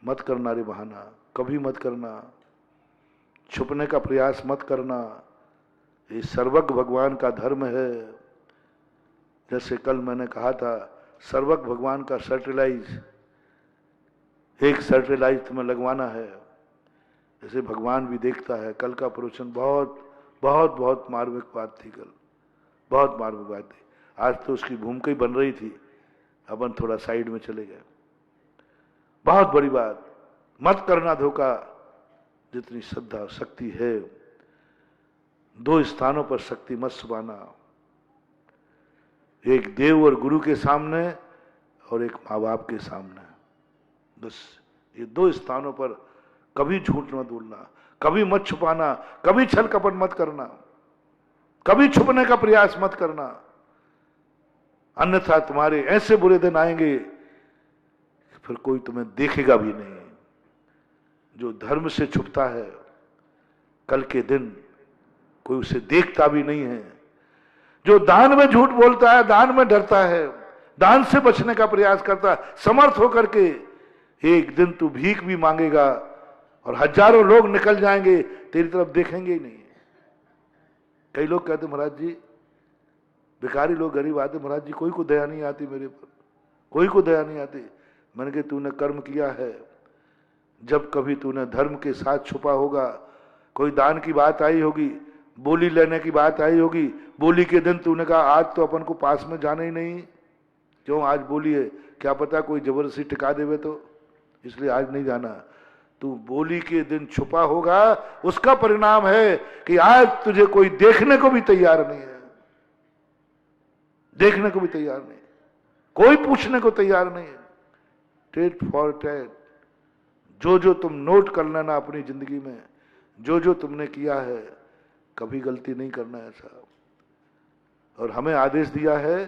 मत करना रे बहाना, कभी मत करना, छुपने का प्रयास मत करना। ये सर्वज्ञ भगवान का धर्म है। जैसे कल मैंने कहा था, सर्वज्ञ भगवान का सर्टिलाइज, एक सर्टिलाइज तुम्हें लगवाना है, जैसे भगवान भी देखता है। कल का प्रवचन बहुत बहुत बहुत मार्मिक बात थी, कल बहुत मार्मिक बात थी। आज तो उसकी भूमिका ही बन रही थी, अपन थोड़ा साइड में चले गए। बहुत बड़ी बात, मत करना धोखा। जितनी श्रद्धा शक्ति है, दो स्थानों पर शक्ति मत छुपाना, एक देव और गुरु के सामने और एक माँ बाप के सामने। बस ये दो स्थानों पर कभी झूठ मत बोलना, कभी मत छुपाना, कभी छल कपट मत करना, कभी छुपने का प्रयास मत करना। अन्यथा तुम्हारे ऐसे बुरे दिन आएंगे फिर कोई तुम्हें देखेगा भी नहीं। जो धर्म से छुपता है, कल के दिन कोई उसे देखता भी नहीं है। जो दान में झूठ बोलता है, दान में डरता है, दान से बचने का प्रयास करता है, समर्थ होकर के, एक दिन तू भीख भी मांगेगा और हजारों लोग निकल जाएंगे, तेरी तरफ देखेंगे ही नहीं। कई लोग कहते महाराज जी, भिखारी लोग गरीब आते, महाराज जी कोई को दया नहीं आती मेरे पर, कोई को दया नहीं आती। मैंने कहा तूने कर्म किया है, जब कभी तूने धर्म के साथ छुपा होगा, कोई दान की बात आई होगी, बोली लेने की बात आई होगी, बोली के दिन तूने कहा आज तो अपन को पास में जाना ही नहीं, क्यों आज बोली है, क्या पता कोई जबरदस्ती टिका देवे तो, इसलिए आज नहीं जाना। तू बोली के दिन छुपा होगा, उसका परिणाम है कि आज तुझे कोई देखने को भी तैयार नहीं है, देखने को भी तैयार नहीं, कोई पूछने को तैयार नहीं है। टेट फॉर टेट, जो जो तुम नोट कर लेना अपनी जिंदगी में, जो जो तुमने किया है, कभी गलती नहीं करना ऐसा। और हमें आदेश दिया है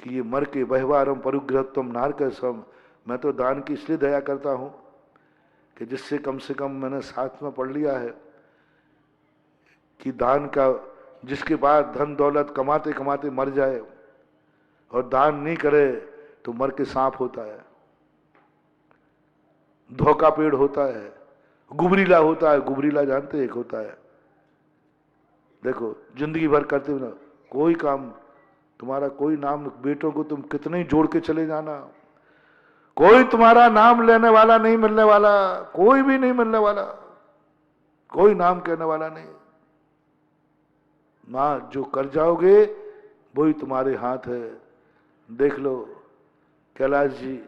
कि ये मर के बहवारम परिग्रहत्वम नारक सम। मैं तो दान की इसलिए दया करता हूं कि जिससे कम से कम मैंने साथ में पढ़ लिया है कि दान का, जिसके बाद धन दौलत कमाते कमाते मर जाए और दान नहीं करे तो मर के सांप होता है, धोखा पेड़ होता है, गुबरीला होता है। गुबरीला जानते एक होता है, देखो जिंदगी भर करते हुए ना कोई काम, तुम्हारा कोई नाम, बेटों को तुम कितने ही जोड़ के चले जाना, कोई तुम्हारा नाम लेने वाला नहीं मिलने वाला, कोई भी नहीं मिलने वाला, कोई नाम कहने वाला नहीं। मां जो कर जाओगे वही तुम्हारे हाथ है। देख लो कैलाश जी,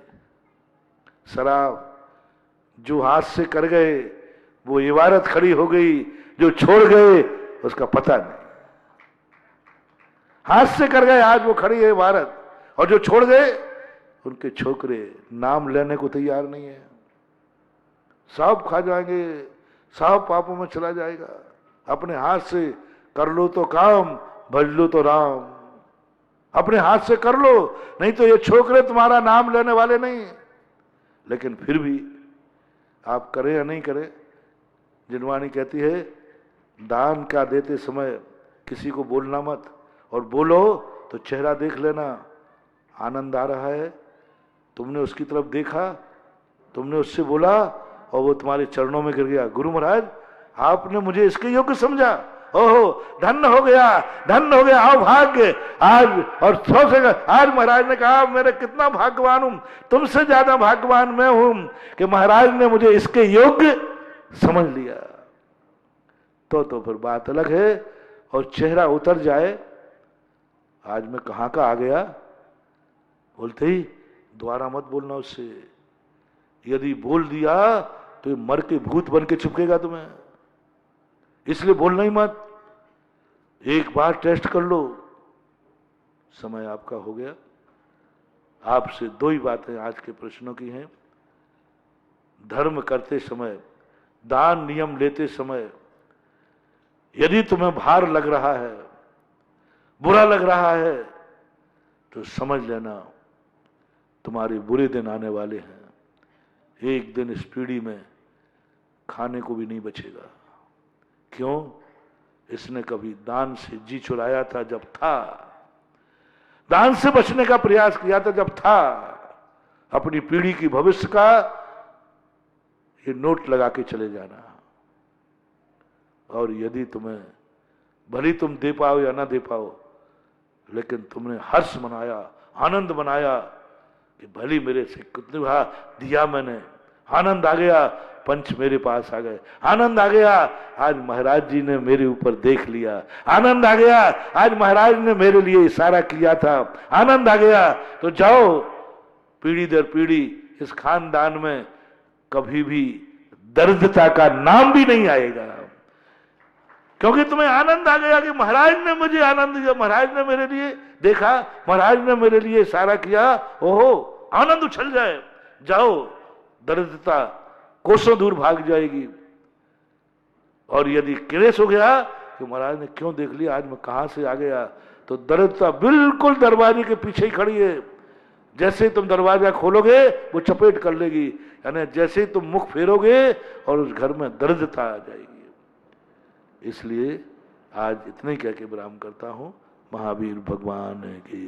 शराब जो हाथ से कर गए वो इबारत खड़ी हो गई, जो छोड़ गए उसका पता नहीं। हाथ से कर गए, आज वो खड़ी है इबारत, और जो छोड़ गए उनके छोकरे नाम लेने को तैयार नहीं है। सब खा जाएंगे, सब पापों में चला जाएगा। अपने हाथ से कर लो तो काम, भज लो तो राम। अपने हाथ से कर लो, नहीं तो ये छोकरे तुम्हारा नाम लेने वाले नहीं। लेकिन फिर भी आप करें या नहीं करें, जिनवाणी कहती है दान का देते समय किसी को बोलना मत, और बोलो तो चेहरा देख लेना, आनंद आ रहा है, तुमने उसकी तरफ देखा, तुमने उससे बोला और वो तुम्हारे चरणों में गिर गया, गुरु महाराज आपने मुझे इसके योग्य समझा, ओहो धन्य हो गया, धन्य हो गया, आओ भाग्य आज। और आज महाराज ने कहा मेरे कितना भाग्यवान हूं, तुमसे ज्यादा भाग्यवान मैं हूं कि महाराज ने मुझे इसके योग्य समझ लिया। तो फिर बात अलग है। और चेहरा उतर जाए, आज मैं कहां का आ गया, बोलते ही दोबारा मत बोलना उससे। यदि बोल दिया तो ये मर के भूत बन के चिपकेगा तुम्हें, इसलिए बोलना ही मत। एक बार टेस्ट कर लो, समय आपका हो गया। आपसे दो ही बातें आज के प्रश्नों की हैं। धर्म करते समय, दान नियम लेते समय यदि तुम्हें भार लग रहा है, बुरा लग रहा है, तो समझ लेना तुम्हारे बुरे दिन आने वाले हैं। एक दिन इस पीढ़ी में खाने को भी नहीं बचेगा। क्यों? इसने कभी दान से जी चुराया था जब था, दान से बचने का प्रयास किया था जब था। अपनी पीढ़ी की भविष्य का ये नोट लगा के चले जाना। और यदि तुम्हें, भली तुम दे पाओ या ना दे पाओ, लेकिन तुमने हर्ष मनाया, आनंद मनाया कि भली मेरे से कितना दिया मैंने, आनंद आ गया, पंच मेरे पास आ गए, आनंद आ गया, आज महाराज जी ने मेरे ऊपर देख लिया, आनंद आ गया, आज महाराज ने मेरे लिए इशारा किया था, आनंद आ गया। तो जाओ, पीढ़ी दर पीढ़ी इस खानदान में कभी भी दरिद्रता का नाम भी नहीं आएगा, क्योंकि तुम्हें आनंद आ गया कि महाराज ने मुझे आनंद दिया, महाराज ने मेरे लिए देखा, महाराज ने मेरे लिए इशारा किया। ओहो, आनंद उछल जाए। जाओ, दरिद्रता कोसों दूर भाग जाएगी। और यदि क्लेश हो गया कि महाराज ने क्यों देख लिया, आज मैं कहां से आ गया, तो दरिद्रता बिल्कुल दरवाजे के पीछे ही खड़ी है। जैसे तुम दरवाजा खोलोगे वो चपेट कर लेगी, यानी जैसे तुम मुख फेरोगे और उस घर में दरिद्रता आ जाएगी। इसलिए आज इतने कह के विराम करता हूं। महावीर भगवान की